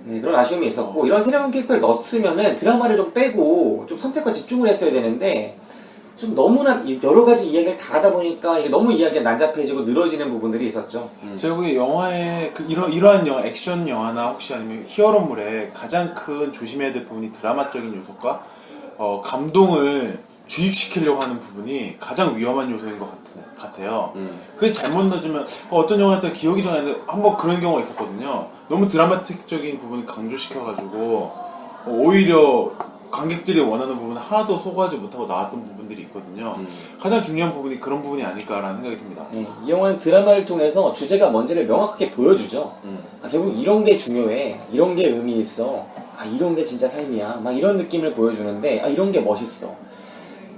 네, 그런 아쉬움이 있었고 이런 새로운 캐릭터를 넣었으면은 드라마를 좀 빼고 좀 선택과 집중을 했어야 되는데 좀 너무나 여러 가지 이야기를 다 하다 보니까 이게 너무 이야기가 난잡해지고 늘어지는 부분들이 있었죠. 제가 보기에 영화의 이러한 영화, 액션 영화나 혹시 아니면 히어로물의 가장 큰 조심해야 될 부분이 드라마적인 요소과 감동을 주입시키려고 하는 부분이 가장 위험한 요소인 것 같아요. 그게 잘못 넣어주면 어떤 영화였던 기억이 좀 나는데 한번 그런 경우가 있었거든요. 너무 드라마틱적인 부분을 강조시켜가지고 오히려 관객들이 원하는 부분은 하나도 소화하지 못하고 나왔던 부분들이 있거든요. 가장 중요한 부분이 그런 부분이 아닐까라는 생각이 듭니다. 네, 이 영화는 드라마를 통해서 주제가 뭔지를 명확하게 보여주죠. 결국 이런 게 중요해. 이런 게 의미 있어. 이런 게 진짜 삶이야. 막 이런 느낌을 보여주는데 이런 게 멋있어.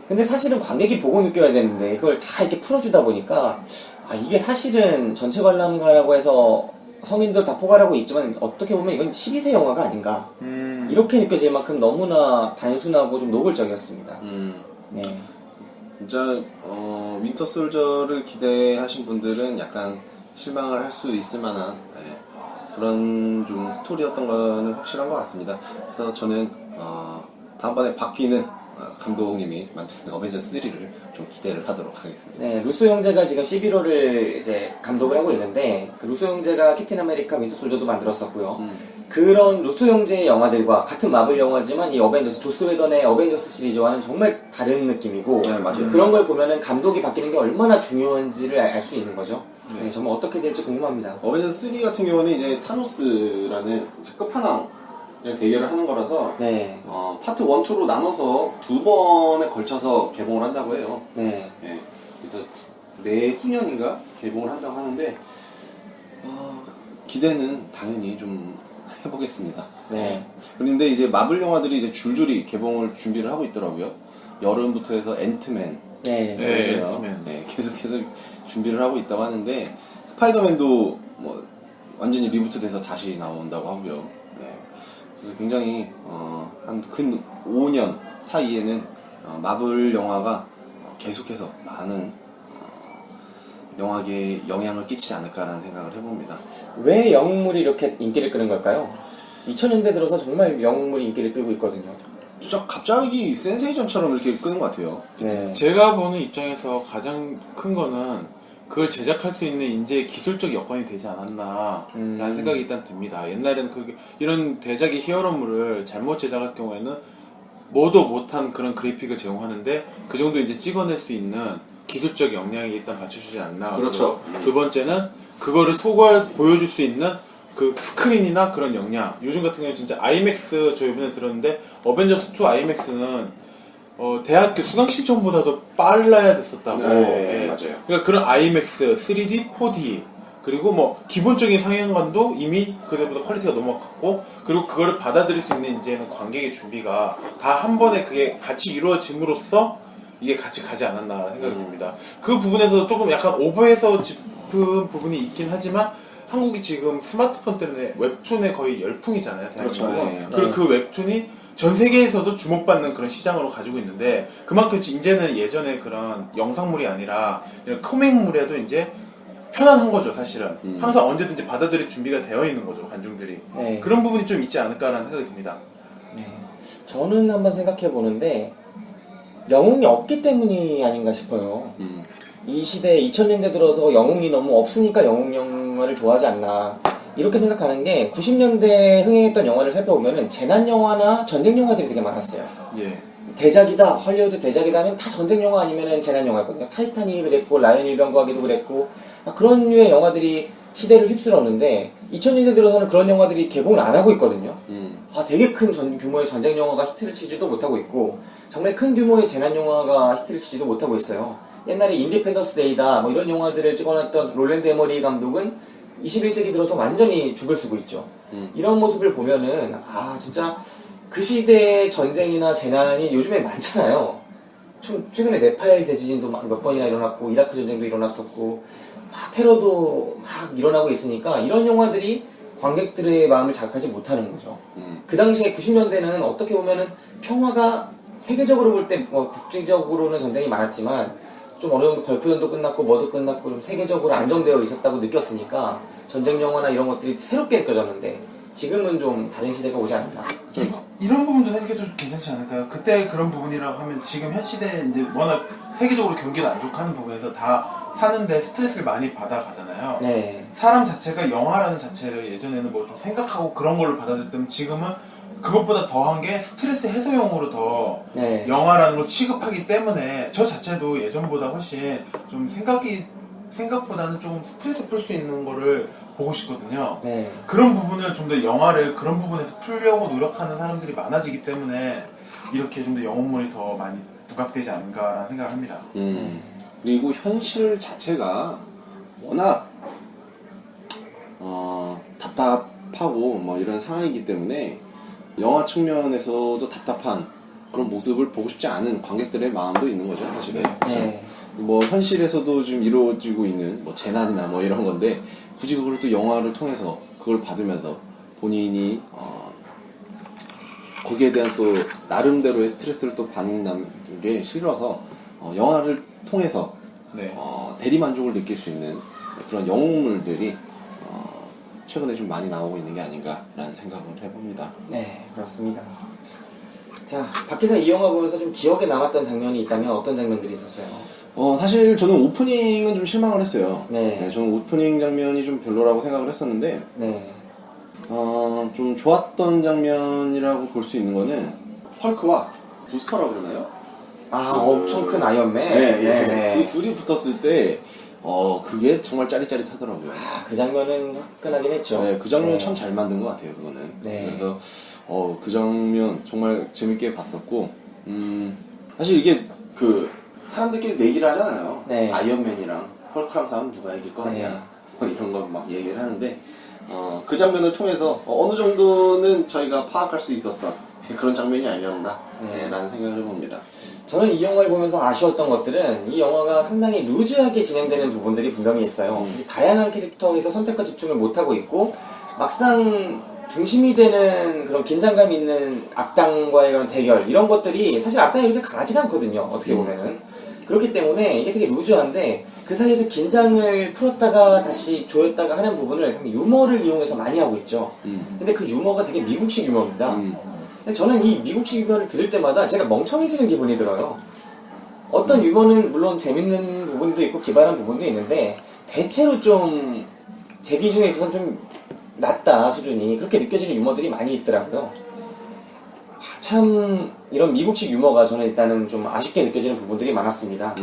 근데 사실은 관객이 보고 느껴야 되는데 그걸 다 이렇게 풀어주다 보니까 이게 사실은 전체 관람가라고 해서 성인들 다 포괄하고 있지만 어떻게 보면 이건 12세 영화가 아닌가 이렇게 느껴질 만큼 너무나 단순하고 좀 노골적이었습니다. 네. 진짜 윈터 솔저를 기대하신 분들은 약간 실망을 할 수 있을 만한 그런 좀 스토리였던 거는 확실한 것 같습니다. 그래서 저는 다음번에 바뀌는 감독님이 만든 어벤져스 3를 좀 기대를 하도록 하겠습니다. 네, 루소 형제가 지금 11호를 이제 감독을 하고 있는데, 그 루소 형제가 캡틴 아메리카 윈터 솔저도 만들었었고요. 그런 루소 형제의 영화들과 같은 마블 영화지만 이 어벤져스, 조스 웨던의 어벤져스 시리즈와는 정말 다른 느낌이고, 네, 맞아요. 그런 걸 보면은 감독이 바뀌는 게 얼마나 중요한지를 알 수 있는 거죠. 네, 정말 어떻게 될지 궁금합니다. 어벤져스 3 같은 경우는 이제 타노스라는 끝판왕 대결을 하는 거라서 네, 파트 1, 2로 나눠서 2번에 걸쳐서 개봉을 한다고 해요. 네, 예, 그래서 내후년인가 개봉을 한다고 하는데 기대는 당연히 좀 해보겠습니다. 네. 그런데 이제 마블 영화들이 이제 줄줄이 개봉을 준비를 하고 있더라고요. 여름부터 해서 앤트맨, 네. 네. 그래서요. 앤트맨. 네, 계속해서 준비를 하고 있다고 하는데 스파이더맨도 뭐 완전히 리부트돼서 다시 나온다고 하고요. 네. 그래서 굉장히 한 근 5년 사이에는 마블 영화가 계속해서 많은 영화계에 영향을 끼치지 않을까라는 생각을 해봅니다. 왜 영웅물이 이렇게 인기를 끄는 걸까요? 2000년대 들어서 정말 영웅물이 인기를 끌고 있거든요. 진짜 갑자기 센세이션처럼 이렇게 끄는 것 같아요. 네. 제가 보는 입장에서 가장 큰 거는 그걸 제작할 수 있는 인재의 기술적 여건이 되지 않았나라는 생각이 일단 듭니다. 옛날에는 이런 대작의 히어로물을 잘못 제작할 경우에는 뭐도 못한 그런 그래픽을 제공하는데 그 정도 이제 찍어낼 수 있는 기술적 역량이 일단 받쳐주지 않나. 그렇죠. 두 번째는 그거를 보여줄 수 있는 그 스크린이나 그런 역량. 요즘 같은 경우는 진짜 아이맥스 저 이번에 들었는데 어벤져스 2 아이맥스는 대학교 수강 신청보다도 빨라야 됐었다고. 네, 예. 맞아요. 그러니까 그런 아이맥스, 3D, 4D 그리고 뭐 기본적인 상영관도 이미 그때보다 퀄리티가 넘어갔고 그리고 그거를 받아들일 수 있는 이제는 관객의 준비가 다 한 번에 그게 같이 이루어짐으로써 이게 같이 가지 않았나라는 생각이 듭니다. 그 부분에서 조금 약간 오버해서 짚은 부분이 있긴 하지만 한국이 지금 스마트폰 때문에 웹툰에 거의 열풍이잖아요. 대한민국은. 그렇죠. 네. 그리고 그 웹툰이 전 세계에서도 주목받는 그런 시장으로 가지고 있는데 그만큼 이제는 예전에 그런 영상물이 아니라 이런 코믹물에도 이제 편안한 거죠, 사실은. 항상 언제든지 받아들일 준비가 되어 있는 거죠, 관중들이. 네. 그런 부분이 좀 있지 않을까라는 생각이 듭니다. 네. 저는 한번 생각해 보는데 영웅이 없기 때문이 아닌가 싶어요. 이 시대 2000년대 들어서 영웅이 너무 없으니까 영웅 영화를 좋아하지 않나 이렇게 생각하는 게 90년대에 흥행했던 영화를 살펴보면은 재난 영화나 전쟁 영화들이 되게 많았어요. 예. 대작이다, 헐리우드 대작이다 하면 다 전쟁 영화 아니면은 재난 영화였거든요. 타이타닉이 그랬고 라이언 일병과기도 그랬고 그런 류의 영화들이 시대를 휩쓸었는데 2000년대 들어서는 그런 영화들이 개봉을 안 하고 있거든요. 되게 큰 규모의 전쟁 영화가 히트를 치지도 못하고 있고 정말 큰 규모의 재난 영화가 히트를 치지도 못하고 있어요. 옛날에 인디펜던스 데이다 뭐 이런 영화들을 찍어놨던 롤랜드 에머리 감독은 21세기 들어서 완전히 죽을 쓰고 있죠. 이런 모습을 보면은 진짜 그 시대의 전쟁이나 재난이 요즘에 많잖아요. 좀 최근에 네팔 대지진도 막 몇 번이나 일어났고 이라크 전쟁도 일어났었고 막 테러도 막 일어나고 있으니까 이런 영화들이 관객들의 마음을 자극하지 못하는 거죠. 그 당시에 90년대는 어떻게 보면은 평화가 세계적으로 볼 때 국제적으로는 전쟁이 많았지만 좀 어느 정도 걸프전도 끝났고 뭐도 끝났고 좀 세계적으로 안정되어 있었다고 느꼈으니까 전쟁 영화나 이런 것들이 새롭게 느껴졌는데 지금은 좀 다른 시대가 오지 않나. 이런 부분도 생각해도 괜찮지 않을까요? 그때 그런 부분이라고 하면 지금 현 시대에 이제 워낙 세계적으로 경기가 안 좋고 하는 부분에서 다 사는데 스트레스를 많이 받아가잖아요. 네. 사람 자체가 영화라는 자체를 예전에는 뭐 좀 생각하고 그런 걸로 받아들였다면 지금은 그것보다 더한 게 스트레스 해소용으로 더 네. 영화라는 걸 취급하기 때문에 저 자체도 예전보다 훨씬 좀 생각보다는 좀 스트레스 풀 수 있는 거를 보고 싶거든요. 네. 그런 부분을 좀 더 영화를 그런 부분에서 풀려고 노력하는 사람들이 많아지기 때문에 이렇게 좀 더 영웅물이 더 많이 부각되지 않을까라는 생각을 합니다. 그리고 현실 자체가 워낙 답답하고 뭐 이런 상황이기 때문에 영화 측면에서도 답답한 그런 모습을 보고 싶지 않은 관객들의 마음도 있는 거죠, 사실은. 네. 뭐 현실에서도 지금 이루어지고 있는 뭐 재난이나 뭐 이런 건데 굳이 그걸 또 영화를 통해서 그걸 받으면서 본인이 거기에 대한 또 나름대로의 스트레스를 또 받는 게 싫어서 영화를 통해서 네. 대리 만족을 느낄 수 있는 그런 영웅물들이 최근에 좀 많이 나오고 있는 게 아닌가라는 생각을 해봅니다. 네, 그렇습니다. 자, 밖에서 이 영화 보면서 좀 기억에 남았던 장면이 있다면 어떤 장면들이 있었어요? 사실 저는 오프닝은 좀 실망을 했어요. 네. 저는 오프닝 장면이 좀 별로라고 생각을 했었는데, 네. 좀 좋았던 장면이라고 볼 수 있는 거는 헐크와 부스터라고 그러나요? 아, 엄청 큰 아이언맨. 네. 그 둘이 붙었을 때, 그게 정말 짜릿짜릿하더라고요. 아, 그 장면은 화끈하긴 했죠. 네, 그 장면 네. 참 잘 만든 것 같아요, 그거는. 네. 그래서, 그 장면 정말 재밌게 봤었고, 사실 이게 사람들끼리 내기를 하잖아요. 네. 아이언맨이랑 헐크랑 싸우면 누가 이길 거 아니야. 네. 뭐 이런 거 막 얘기를 하는데, 그 장면을 통해서 어느 정도는 저희가 파악할 수 있었던 그런 장면이 아니었나, 네. 라는 생각을 해봅니다. 저는 이 영화를 보면서 아쉬웠던 것들은 이 영화가 상당히 루즈하게 진행되는 부분들이 분명히 있어요. 다양한 캐릭터에서 선택과 집중을 못하고 있고 막상 중심이 되는 그런 긴장감 있는 악당과의 그런 대결 이런 것들이 사실 악당이 이렇게 강하지가 않거든요. 어떻게 보면은. 그렇기 때문에 이게 되게 루즈한데 그 사이에서 긴장을 풀었다가 다시 조였다가 하는 부분을 상당히 유머를 이용해서 많이 하고 있죠. 근데 그 유머가 되게 미국식 유머입니다. 근데 저는 이 미국식 유머를 들을 때마다 제가 멍청해지는 기분이 들어요. 어떤 유머는 물론 재밌는 부분도 있고 기발한 부분도 있는데 대체로 좀 제 기준에 있어서 좀 낮다 수준이 그렇게 느껴지는 유머들이 많이 있더라고요. 참 이런 미국식 유머가 저는 일단은 좀 아쉽게 느껴지는 부분들이 많았습니다.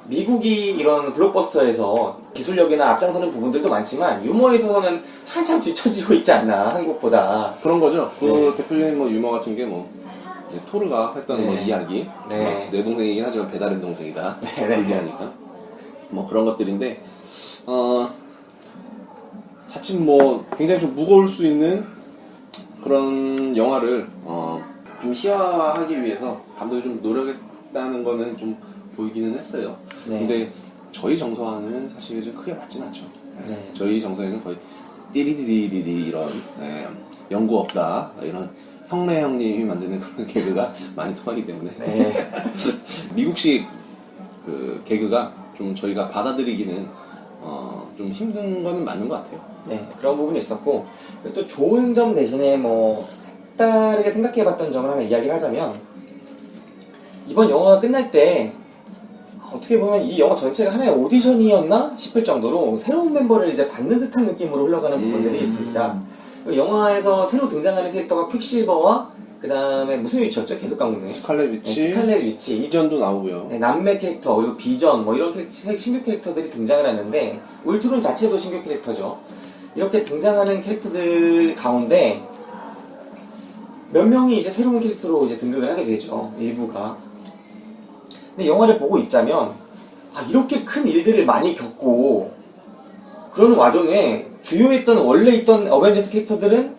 미국이 이런 블록버스터에서 기술력이나 앞장서는 부분들도 많지만 유머에 있어서는 한참 뒤처지고 있지 않나 한국보다. 그런 거죠. 네. 대표적인 유머 같은 게 토르가 했던 네. 이야기. 네. 내 동생이긴 하지만 배다른 동생이다. 네. 얘기하니까. 그런 것들인데, 자칫 굉장히 좀 무거울 수 있는 그런 영화를, 좀 희화화하기 위해서 감독이 좀 노력했다는 거는 좀 보이기는 했어요. 네. 근데 저희 정서와는 사실 좀 크게 맞진 않죠. 네. 저희 정서에는 거의 띠리디디디디 이런 연구 없다 이런 형래 형님이 만드는 그런 개그가 많이 통하기 때문에 네. 미국식 개그가 좀 저희가 받아들이기는 좀 힘든 거는 맞는 것 같아요. 네, 그런 부분이 있었고 또 좋은 점 대신에 색다르게 생각해봤던 점을 하나 이야기를 하자면 이번 영화가 끝날 때 어떻게 보면 이 영화 전체가 하나의 오디션이었나 싶을 정도로 새로운 멤버를 이제 받는 듯한 느낌으로 흘러가는 부분들이 있습니다. 영화에서 새로 등장하는 캐릭터가 퀵실버와 그 다음에 무슨 위치였죠? 계속 까먹네. 스칼렛 위치, 네, 스칼렛 위치. 이전도 나오고요. 네, 남매 캐릭터 그리고 비전 이런 신규 캐릭터들이 등장을 하는데 울트론 자체도 신규 캐릭터죠. 이렇게 등장하는 캐릭터들 가운데 몇 명이 이제 새로운 캐릭터로 이제 등극을 하게 되죠. 일부가. 근데 영화를 보고 있자면 이렇게 큰 일들을 많이 겪고 그러는 와중에 주요했던 원래 있던 어벤져스 캐릭터들은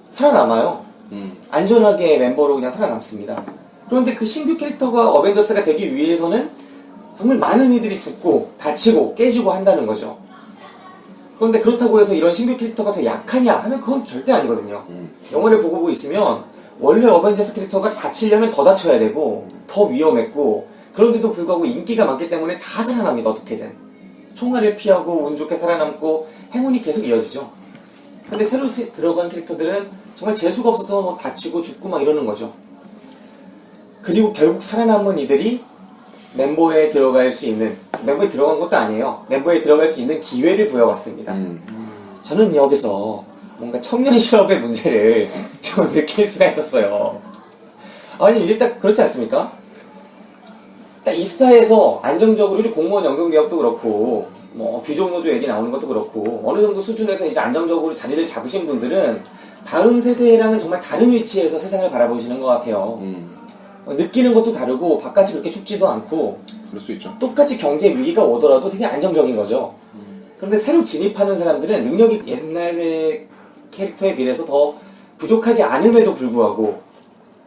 살아남아요. 안전하게 멤버로 그냥 살아남습니다. 그런데 그 신규 캐릭터가 어벤져스가 되기 위해서는 정말 많은 이들이 죽고 다치고 깨지고 한다는 거죠. 그런데 그렇다고 해서 이런 신규 캐릭터가 더 약하냐 하면 그건 절대 아니거든요. 영화를 보고 있으면 원래 어벤져스 캐릭터가 다치려면 더 다쳐야 되고 더 위험했고 그런데도 불구하고 인기가 많기 때문에 다 살아납니다. 어떻게든 총알을 피하고 운 좋게 살아남고 행운이 계속 이어지죠. 근데 새로 들어간 캐릭터들은 정말 재수가 없어서 다치고 죽고 이러는 거죠. 그리고 결국 살아남은 이들이 멤버에 들어갈 수 있는, 멤버에 들어간 것도 아니에요. 멤버에 들어갈 수 있는 기회를 부여받습니다. 저는 여기서 뭔가 청년 실업의 문제를 좀 느낄 수가 있었어요. 아니 이게 딱 그렇지 않습니까? 딱 입사해서 안정적으로 우리 공무원 연금 개혁도 그렇고 귀족 노조 얘기 나오는 것도 그렇고 어느 정도 수준에서 이제 안정적으로 자리를 잡으신 분들은 다음 세대랑은 정말 다른 위치에서 세상을 바라보시는 것 같아요. 느끼는 것도 다르고 바깥이 그렇게 춥지도 않고 그럴 수 있죠. 똑같이 경제 위기가 오더라도 되게 안정적인 거죠. 그런데 새로 진입하는 사람들은 능력이 옛날 캐릭터에 비해서 더 부족하지 않음에도 불구하고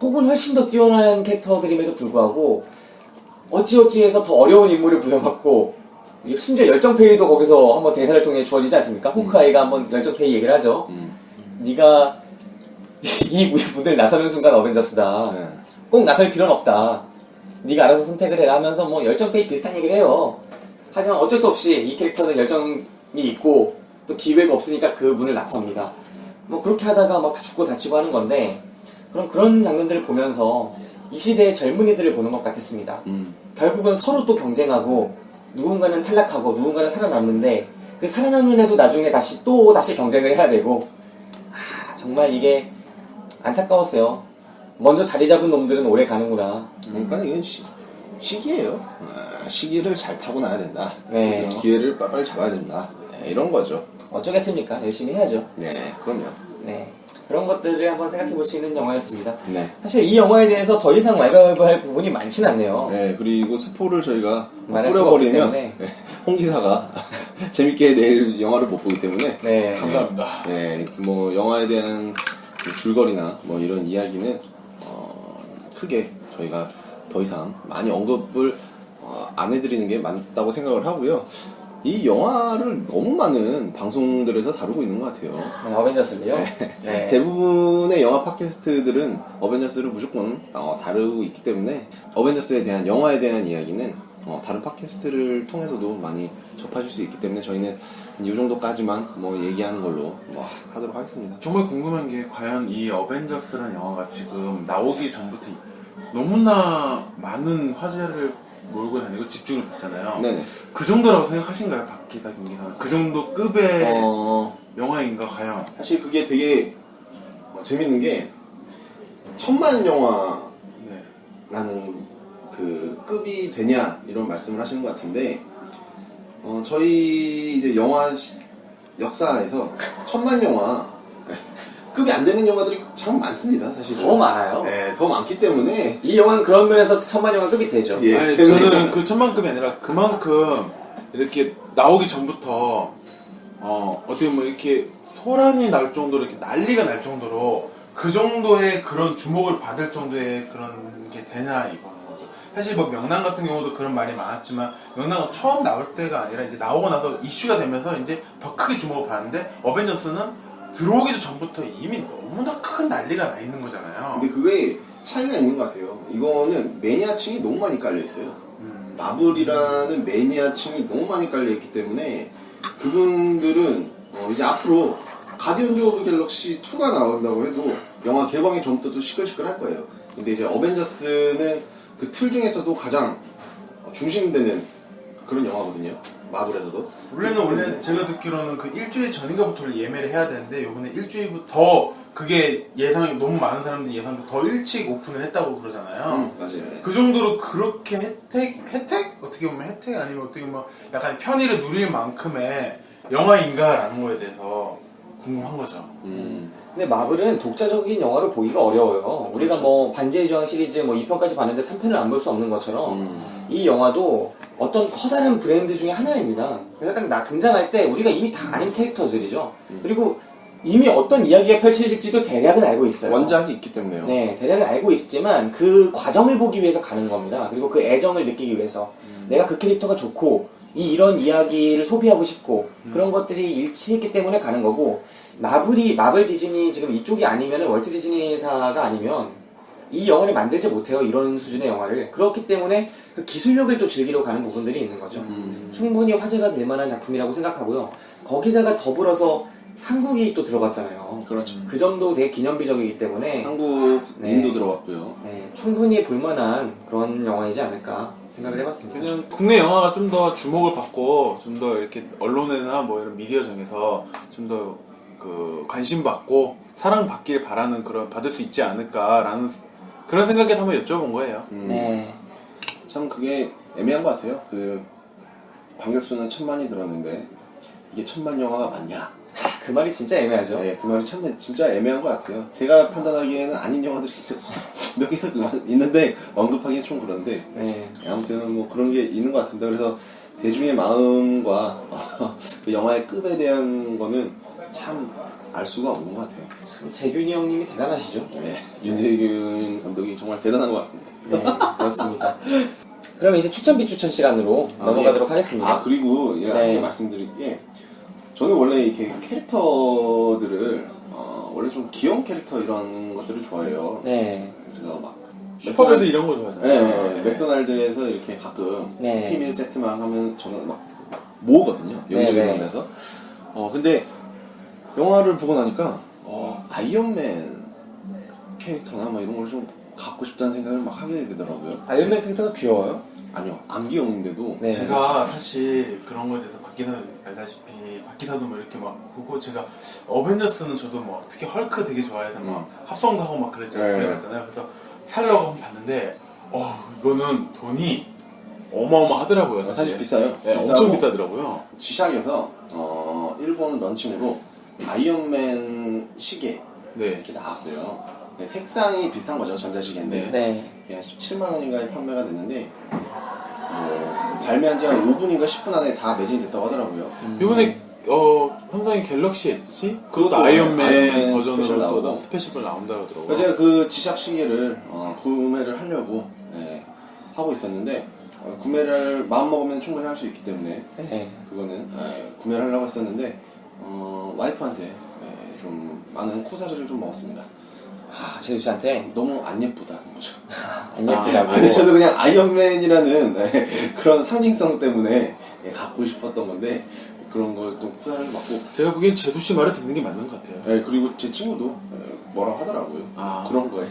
혹은 훨씬 더 뛰어난 캐릭터들임에도 불구하고 어찌어찌해서 더 어려운 임무를 부여받고 심지어 열정페이도 거기서 한번 대사를 통해 주어지지 않습니까? 호크아이가 한번 열정페이 얘기를 하죠. 네가 이 무대를 나서는 순간 어벤져스다. 네. 꼭 나설 필요는 없다. 네가 알아서 선택을 해라 하면서 뭐 열정페이 비슷한 얘기를 해요. 하지만 어쩔 수 없이 이 캐릭터는 열정이 있고 또 기회가 없으니까 그 문을 나섭니다. 뭐 그렇게 하다가 막 다 죽고 다치고 하는 건데 그런 장면들을 보면서 이 시대의 젊은이들을 보는 것 같았습니다. 결국은 서로 또 경쟁하고 누군가는 탈락하고 누군가는 살아남는데 그 살아남는 애도 나중에 다시 경쟁을 해야 되고 정말 이게 안타까웠어요. 먼저 자리 잡은 놈들은 오래 가는구나. 그러니까 이건 시기예요. 시기를 잘 타고나야 된다. 네. 기회를 빨리 잡아야 된다. 네, 이런 거죠. 어쩌겠습니까? 열심히 해야죠. 네, 그럼요. 네. 그런 것들을 한번 생각해 볼 수 있는 영화였습니다. 네. 사실 이 영화에 대해서 더 이상 왈가왈부할 부분이 많진 않네요. 네, 그리고 스포를 저희가 말할 수가 없기 뿌려버리면 때문에. 홍 기사가 재밌게 내일 영화를 못 보기 때문에 네. 감사합니다. 네, 뭐 영화에 대한 줄거리나 뭐 이런 이야기는 크게 저희가 더 이상 많이 언급을 안 해드리는 게 맞다고 생각을 하고요. 이 영화를 너무 많은 방송들에서 다루고 있는 것 같아요. 어벤져스를요? 네. 대부분의 영화 팟캐스트들은 어벤져스를 무조건 다루고 있기 때문에 어벤져스에 대한 영화에 대한 이야기는 다른 팟캐스트를 통해서도 많이 접하실 수 있기 때문에 저희는 이 정도까지만 뭐 얘기하는 걸로 뭐 하도록 하겠습니다. 정말 궁금한 게 과연 이 어벤져스라는 영화가 지금 나오기 전부터 너무나 많은 화제를 몰고 다니고 집중을 받잖아요. 네. 그 정도라고 생각하신가요, 박기사, 김기사? 그 정도 급의 영화인가 과연? 사실 그게 되게 재밌는 게 1000만 영화라는 네. 그 급이 되냐 이런 말씀을 하시는 것 같은데 저희 이제 영화 역사에서 1000만 영화 급이 안 되는 영화들이 참 많습니다, 사실. 더 많아요. 네, 더 많기 때문에. 이 영화는 그런 면에서 1000만 영화 급이 되죠. 예, 아니, 때문에. 저는 그 1000만급이 아니라 그만큼 이렇게 나오기 전부터 어떻게 뭐 이렇게 소란이 날 정도로 이렇게 난리가 날 정도로 그 정도의 그런 주목을 받을 정도의 그런 게 되나 이거는 거죠. 사실 뭐 명랑 같은 경우도 그런 말이 많았지만 명랑은 처음 나올 때가 아니라 이제 나오고 나서 이슈가 되면서 이제 더 크게 주목을 받는데 어벤져스는 들어오기 전부터 이미 너무나 큰 난리가 나 있는 거잖아요. 근데 그게 차이가 있는 것 같아요. 이거는 매니아층이 너무 많이 깔려있어요. 마블이라는 매니아층이 너무 많이 깔려있기 때문에 그분들은 이제 앞으로 가디언즈 오브 갤럭시 2가 나온다고 해도 영화 개방이 전부터도 시끌시끌 할 거예요. 근데 이제 어벤져스는 그 틀 중에서도 가장 중심되는 그런 영화거든요. 마블에서도. 원래 제가 듣기로는 그 일주일 전인가부터 예매를 해야 되는데 요번에 일주일부터 그게 예상이 너무 많은 사람들이 예상도 더 일찍 오픈을 했다고 그러잖아요. 맞아요. 그 정도로 그렇게 혜택? 어떻게 보면 혜택 아니면 어떻게 보면 약간 편의를 누릴 만큼의 영화인가라는 거에 대해서 궁금한 거죠. 근데 마블은 독자적인 영화로 보기가 어려워요. 우리가 뭐 반지의 제왕 시리즈 뭐 2편까지 봤는데 3편을 안 볼 수 없는 것처럼 이 영화도 어떤 커다란 브랜드 중에 하나입니다. 그래서 딱 등장할 때 우리가 이미 다 아는 캐릭터들이죠. 그리고 이미 어떤 이야기가 펼쳐질지도 대략은 알고 있어요. 원작이 있기 때문에요. 네, 대략은 알고 있지만 그 과정을 보기 위해서 가는 겁니다. 그리고 그 애정을 느끼기 위해서 내가 그 캐릭터가 좋고 이런 이야기를 소비하고 싶고 그런 것들이 일치했기 때문에 가는 거고 마블 디즈니 지금 이쪽이 아니면 월트 디즈니사가 아니면 이 영화를 만들지 못해요. 이런 수준의 영화를. 그렇기 때문에 그 기술력을 또 즐기러 가는 부분들이 있는 거죠. 충분히 화제가 될 만한 작품이라고 생각하고요. 거기다가 더불어서 한국이 또 들어갔잖아요. 그렇죠. 그 정도 되게 기념비적이기 때문에 한국, 네. 인도 들어갔고요. 네, 충분히 볼만한 그런 영화이지 않을까 생각을 해봤습니다. 그냥 국내 영화가 좀 더 주목을 받고 좀 더 이렇게 언론이나 뭐 이런 미디어 중에서 좀 더 그 관심 받고 사랑 받길 바라는 그런 받을 수 있지 않을까라는 그런 생각에서 한번 여쭤본 거예요. 네. 참 그게 애매한 것 같아요. 그 관객수는 1000만이 들었는데 이게 1000만 영화가 맞냐? 그 말이 진짜 애매하죠. 네, 그 말이 참 진짜 애매한 것 같아요. 제가 판단하기에는 아닌 영화들이 몇 개가 있는데 언급하기엔 좀 그런데 네. 아무튼 뭐 그런 게 있는 것 같습니다. 그래서 대중의 마음과 그 영화의 급에 대한 거는 참 알 수가 없는 것 같아요. 참 재균이 형님이 대단하시죠. 네, 윤재균 감독이 정말 대단한 것 같습니다. 네, 그렇습니다. 그럼 이제 추천 비추천 시간으로 넘어가도록 하겠습니다. 그리고 한 네. 개 말씀드릴 게 저는 원래 이렇게 캐릭터들을 원래 좀 귀여운 캐릭터 이런 것들을 좋아해요. 네. 그래서 막 슈퍼배드 이런 거 좋아하잖아요. 네, 맥도날드에서 이렇게 가끔 네. 해피밀 세트만 하면 저는 막 모으거든요. 여기저기 네, 네. 다니면서. 근데 영화를 보고 나니까 아이언맨 캐릭터나 막 이런 걸 좀 갖고 싶다는 생각을 막 하게 되더라고요. 아이언맨 캐릭터가 귀여워요? 아니요, 안 귀여운데도 네. 제가 사실 그런 거에 대해서 박기사는 알다시피 박기사도 뭐 이렇게 막 보고 제가 어벤져스는 저도 뭐 특히 헐크 되게 좋아해서 막 합성도 하고 막 그랬잖아요. 네. 그래갔잖아요. 그래서 살려고 한번 봤는데 이거는 돈이 어마어마하더라고요. 사실 비싸요. 네, 비싸고 엄청 비싸더라고요. 지샥에서 일본 런칭으로 아이언맨 시계 네. 이렇게 나왔어요. 색상이 비슷한 거죠, 전자시계인데. 네. 그게 한 17만 원인가에 판매가 됐는데 발매한 지 한 5분인가 10분 안에 다 매진이 됐다고 하더라고요. 이번에 삼성의 갤럭시 엣지 그것도 그것도 아이언맨 아이언맨 버전으로 스페셜 또 나오고. 스페셜 나온다고 하더라고요. 그래서 제가 그 지샥 시계를 구매를 하려고 하고 있었는데 구매를 마음먹으면 충분히 할 수 있기 때문에 네. 그거는 구매를 하려고 했었는데 와이프한테 좀 많은 쿠사리를 좀 먹었습니다. 제수 씨한테 너무 안 예쁘다는 거죠. 안 예쁘다고. 근데 저는 그냥 아이언맨이라는 그런 상징성 때문에 갖고 싶었던 건데 그런 걸 또 쿠사리를 맞고 제가 보기엔 제수 씨 말을 듣는 게 맞는 것 같아요. 그리고 제 친구도 뭐라고 하더라고요. 그런 거에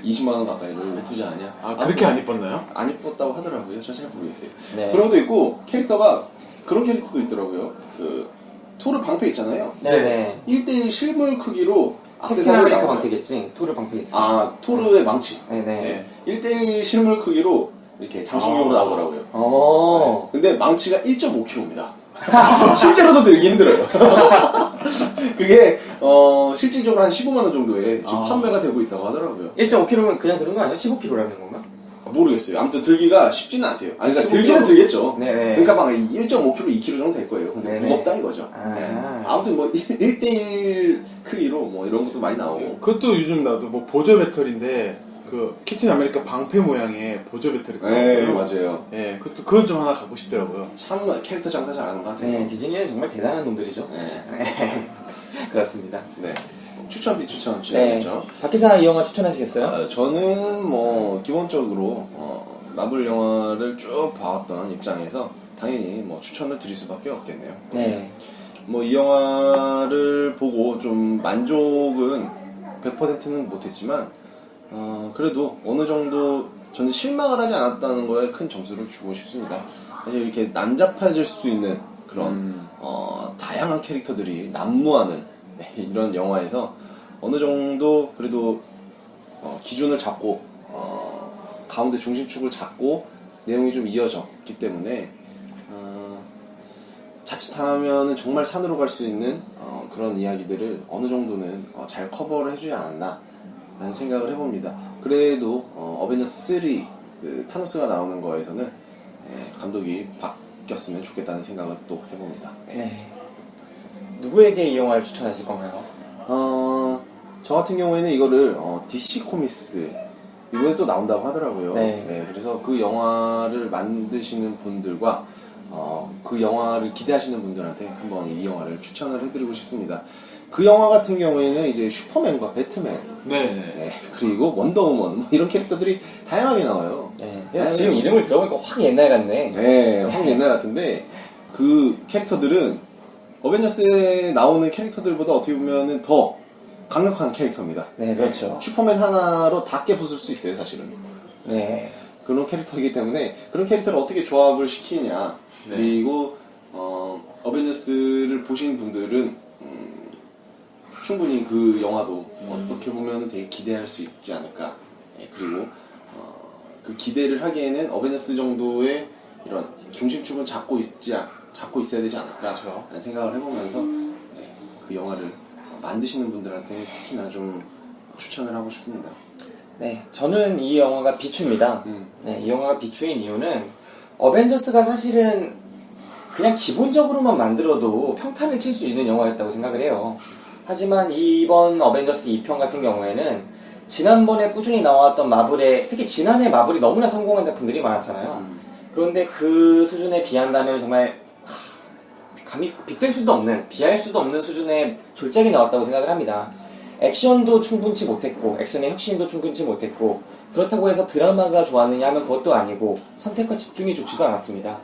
20만 원 가까이를 왜 투자하냐. 그렇게 안 이뻤나요? 안 이뻤다고 하더라고요. 전 잘 모르겠어요. 네. 그런 것도 있고 캐릭터가 그런 캐릭터도 있더라고요. 그 토르 방패 있잖아요. 네네. 1대1 실물 크기로 캡틴 액세서리가 아메리카 나와요. 방패겠지. 토르 방패 있어. 토르의 망치. 네네. 1대1 실물 크기로 이렇게 장식용으로 나오더라고요. 오. 근데 망치가 1.5kg입니다. 실제로도 들기 힘들어요. 그게 실질적으로 한 15만 원 정도에 지금 판매가 되고 있다고 하더라고요. 1.5kg면 그냥 들은 거 아니야? 15kg라는 건가? 모르겠어요. 아무튼 들기가 쉽지는 않대요. 그러니까 15kg? 들기는 들겠죠. 네네. 그러니까 막 1.5kg, 2kg 정도 될 거예요. 근데 네네. 무겁다 이거죠. 아무튼 뭐 1대1 크기로 뭐 이런 것도 많이 나오고. 그것도 요즘 나도 뭐 보조 배터리인데 그 캡틴 아메리카 방패 모양의 보조 배터리 네, 맞아요. 예, 그건 좀 하나 갖고 싶더라고요. 참 캐릭터 장사 잘하는 것 같아요. 네, 디즈니는 정말 대단한 놈들이죠. 네. 그렇습니다. 네. 추천 네. 시간이죠. 박기사 이 영화 추천하시겠어요? 저는 뭐 기본적으로 마블 영화를 쭉 봐왔던 입장에서 당연히 뭐 추천을 드릴 수밖에 없겠네요. 네. 뭐 이 영화를 보고 좀 만족은 100%는 못했지만 그래도 어느 정도 저는 실망을 하지 않았다는 거에 큰 점수를 주고 싶습니다. 사실 이렇게 난잡해질 수 있는 그런 다양한 캐릭터들이 난무하는 이런 영화에서 어느 정도 그래도 기준을 잡고 가운데 중심축을 잡고 내용이 좀 이어졌기 때문에 자칫하면 정말 산으로 갈 수 있는 그런 이야기들을 어느 정도는 잘 커버를 해주지 않았나 라는 생각을 해봅니다. 그래도 어벤져스 3 그 타노스가 나오는 거에서는 감독이 바뀌었으면 좋겠다는 생각을 또 해봅니다. 네. 누구에게 이 영화를 추천하실 건가요? 저 같은 경우에는 이거를 DC 코믹스 이번에 또 나온다고 하더라고요. 네. 그래서 그 영화를 만드시는 분들과 그 영화를 기대하시는 분들한테 한번 이 영화를 추천을 해드리고 싶습니다. 그 영화 같은 경우에는 이제 슈퍼맨과 배트맨, 네. 그리고 원더우먼 뭐 이런 캐릭터들이 다양하게 나와요. 네. 지금 이름을 들어보니까 확 옛날 같네. 네, 확 옛날 같은데 그 캐릭터들은 어벤져스에 나오는 캐릭터들보다 어떻게 보면은 더 강력한 캐릭터입니다. 네, 그렇죠. 슈퍼맨 하나로 다 깨부술 수 있어요, 사실은. 네. 그런 캐릭터이기 때문에 그런 캐릭터를 어떻게 조합을 시키냐. 네. 그리고 어벤져스를 보신 분들은 충분히 그 영화도 어떻게 보면 되게 기대할 수 있지 않을까. 그리고 그 기대를 하기에는 어벤져스 정도의 이런 중심축은 잡고 있어야 되지 않을까 라는 생각을 해보면서 그 영화를 만드시는 분들한테 특히나 좀 추천을 하고 싶습니다. 네, 저는 이 영화가 비추입니다. 네, 이 영화가 비추인 이유는 어벤져스가 사실은 그냥 기본적으로만 만들어도 평탄을 칠 수 있는 영화였다고 생각을 해요. 하지만 이번 어벤져스 2편 같은 경우에는 지난번에 꾸준히 나왔던 마블의, 특히 지난해 마블이 너무나 성공한 작품들이 많았잖아요. 그런데 그 수준에 비한다면 정말 감히 빗댈 수도 없는, 비할 수도 없는 수준의 졸작이 나왔다고 생각을 합니다. 액션도 충분치 못했고, 액션의 혁신도 충분치 못했고, 그렇다고 해서 드라마가 좋았느냐 하면 그것도 아니고 선택과 집중이 좋지도 않았습니다.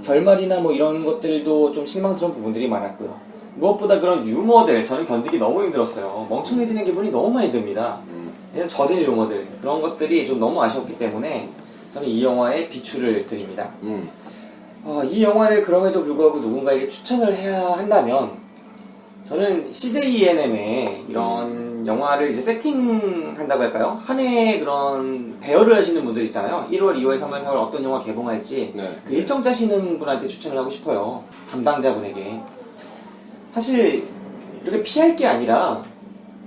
결말이나 뭐 이런 것들도 좀 실망스러운 부분들이 많았고요. 무엇보다 그런 유머들 저는 견디기 너무 힘들었어요. 멍청해지는 기분이 너무 많이 듭니다. 이런 저질 유머들 그런 것들이 좀 너무 아쉬웠기 때문에 저는 이 영화에 비추를 드립니다. 이 영화를 그럼에도 불구하고 누군가에게 추천을 해야 한다면 저는 CJENM의 이런 영화를 이제 세팅한다고 할까요? 한 해에 그런 대여를 하시는 분들 있잖아요. 1월, 2월, 3월, 4월 어떤 영화 개봉할지 네. 그 일정 짜시는 분한테 추천을 하고 싶어요. 담당자분에게. 사실 이렇게 피할 게 아니라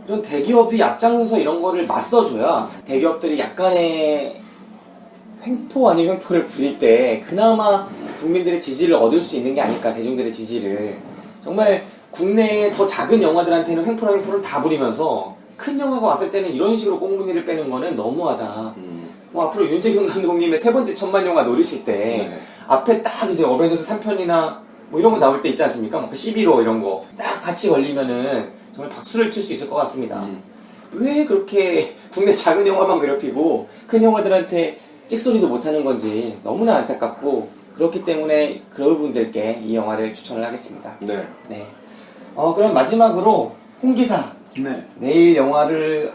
이런 대기업이 앞장서서 이런 거를 맞서줘야 대기업들이 약간의 횡포 아닌 횡포를 부릴 때 그나마 국민들의 지지를 얻을 수 있는 게 아닐까, 대중들의 지지를. 정말 국내의 더 작은 영화들한테는 횡포를 다 부리면서 큰 영화가 왔을 때는 이런 식으로 꽁무니를 빼는 거는 너무하다. 뭐 앞으로 윤재균 감독님의 세 번째 천만 영화 노리실 때 네. 앞에 딱 이제 어벤져스 3편이나 뭐 이런 거 나올 때 있지 않습니까? 뭐 그 11호 이런 거 딱 같이 걸리면은 정말 박수를 칠 수 있을 것 같습니다. 왜 그렇게 국내 작은 영화만 괴롭히고 큰 영화들한테 찍소리도 못하는 건지 너무나 안타깝고, 그렇기 때문에 그런 분들께 이 영화를 추천을 하겠습니다. 네. 네. 그럼 마지막으로 홍기사 네. 내일 영화를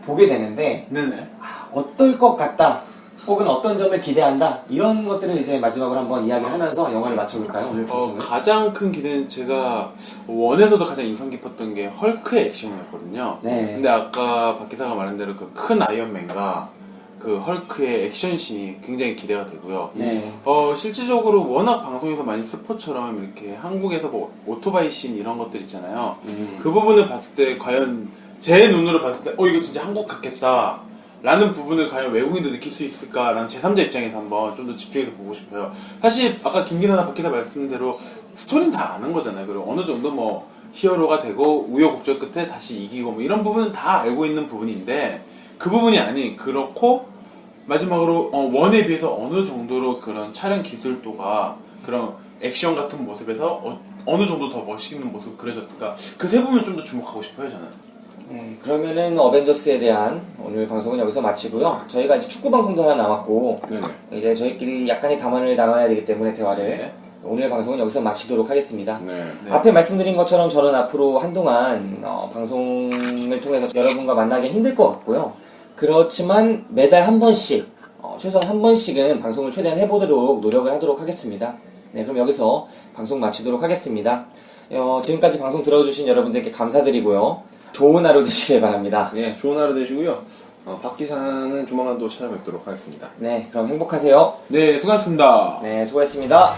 보게 되는데 네네. 어떨 것 같다 혹은 어떤 점을 기대한다 이런 것들을 이제 마지막으로 한번 이야기하면서 영화를 맞춰볼까요? 오늘 방송을? 가장 큰 기대는 제가 원에서도 가장 인상 깊었던 게 헐크의 액션이었거든요. 네. 근데 아까 박 기사가 말한 대로 그 큰 아이언맨과 그 헐크의 액션씬이 굉장히 기대가 되고요. 네. 실질적으로 워낙 방송에서 많이 스포처럼 이렇게 한국에서 뭐 오토바이 씬 이런 것들 있잖아요. 그 부분을 봤을 때 과연 제 눈으로 봤을 때 이거 진짜 한국 같겠다 라는 부분을 과연 외국인도 느낄 수 있을까라는 제3자 입장에서 한번 좀 더 집중해서 보고 싶어요. 사실 아까 김기사나 박 기사 말씀대로 스토리는 다 아는 거잖아요. 그리고 어느 정도 뭐 히어로가 되고 우여곡절 끝에 다시 이기고 뭐 이런 부분은 다 알고 있는 부분인데, 그 부분이 아닌, 그렇고 마지막으로 원에 비해서 어느 정도로 그런 촬영 기술도가 그런 액션 같은 모습에서 어느 정도 더 멋있는 모습 그려졌을까, 그 세 부분 좀 더 주목하고 싶어요 저는. 네, 그러면은 어벤져스에 대한 오늘 방송은 여기서 마치고요. 저희가 이제 축구 방송도 하나 남았고 네네. 이제 저희끼리 약간의 담화를 나눠야 되기 때문에 대화를 네. 오늘 방송은 여기서 마치도록 하겠습니다. 네. 네. 앞에 말씀드린 것처럼 저는 앞으로 한동안 방송을 통해서 여러분과 만나기 힘들 것 같고요. 그렇지만 매달 한 번씩 최소한 한 번씩은 방송을 최대한 해보도록 노력을 하도록 하겠습니다. 네, 그럼 여기서 방송 마치도록 하겠습니다. 지금까지 방송 들어주신 여러분들께 감사드리고요. 좋은 하루 되시길 바랍니다. 네, 좋은 하루 되시고요. 박 기사는 조만간 또 찾아뵙도록 하겠습니다. 네, 그럼 행복하세요. 네, 수고하셨습니다. 네, 수고했습니다.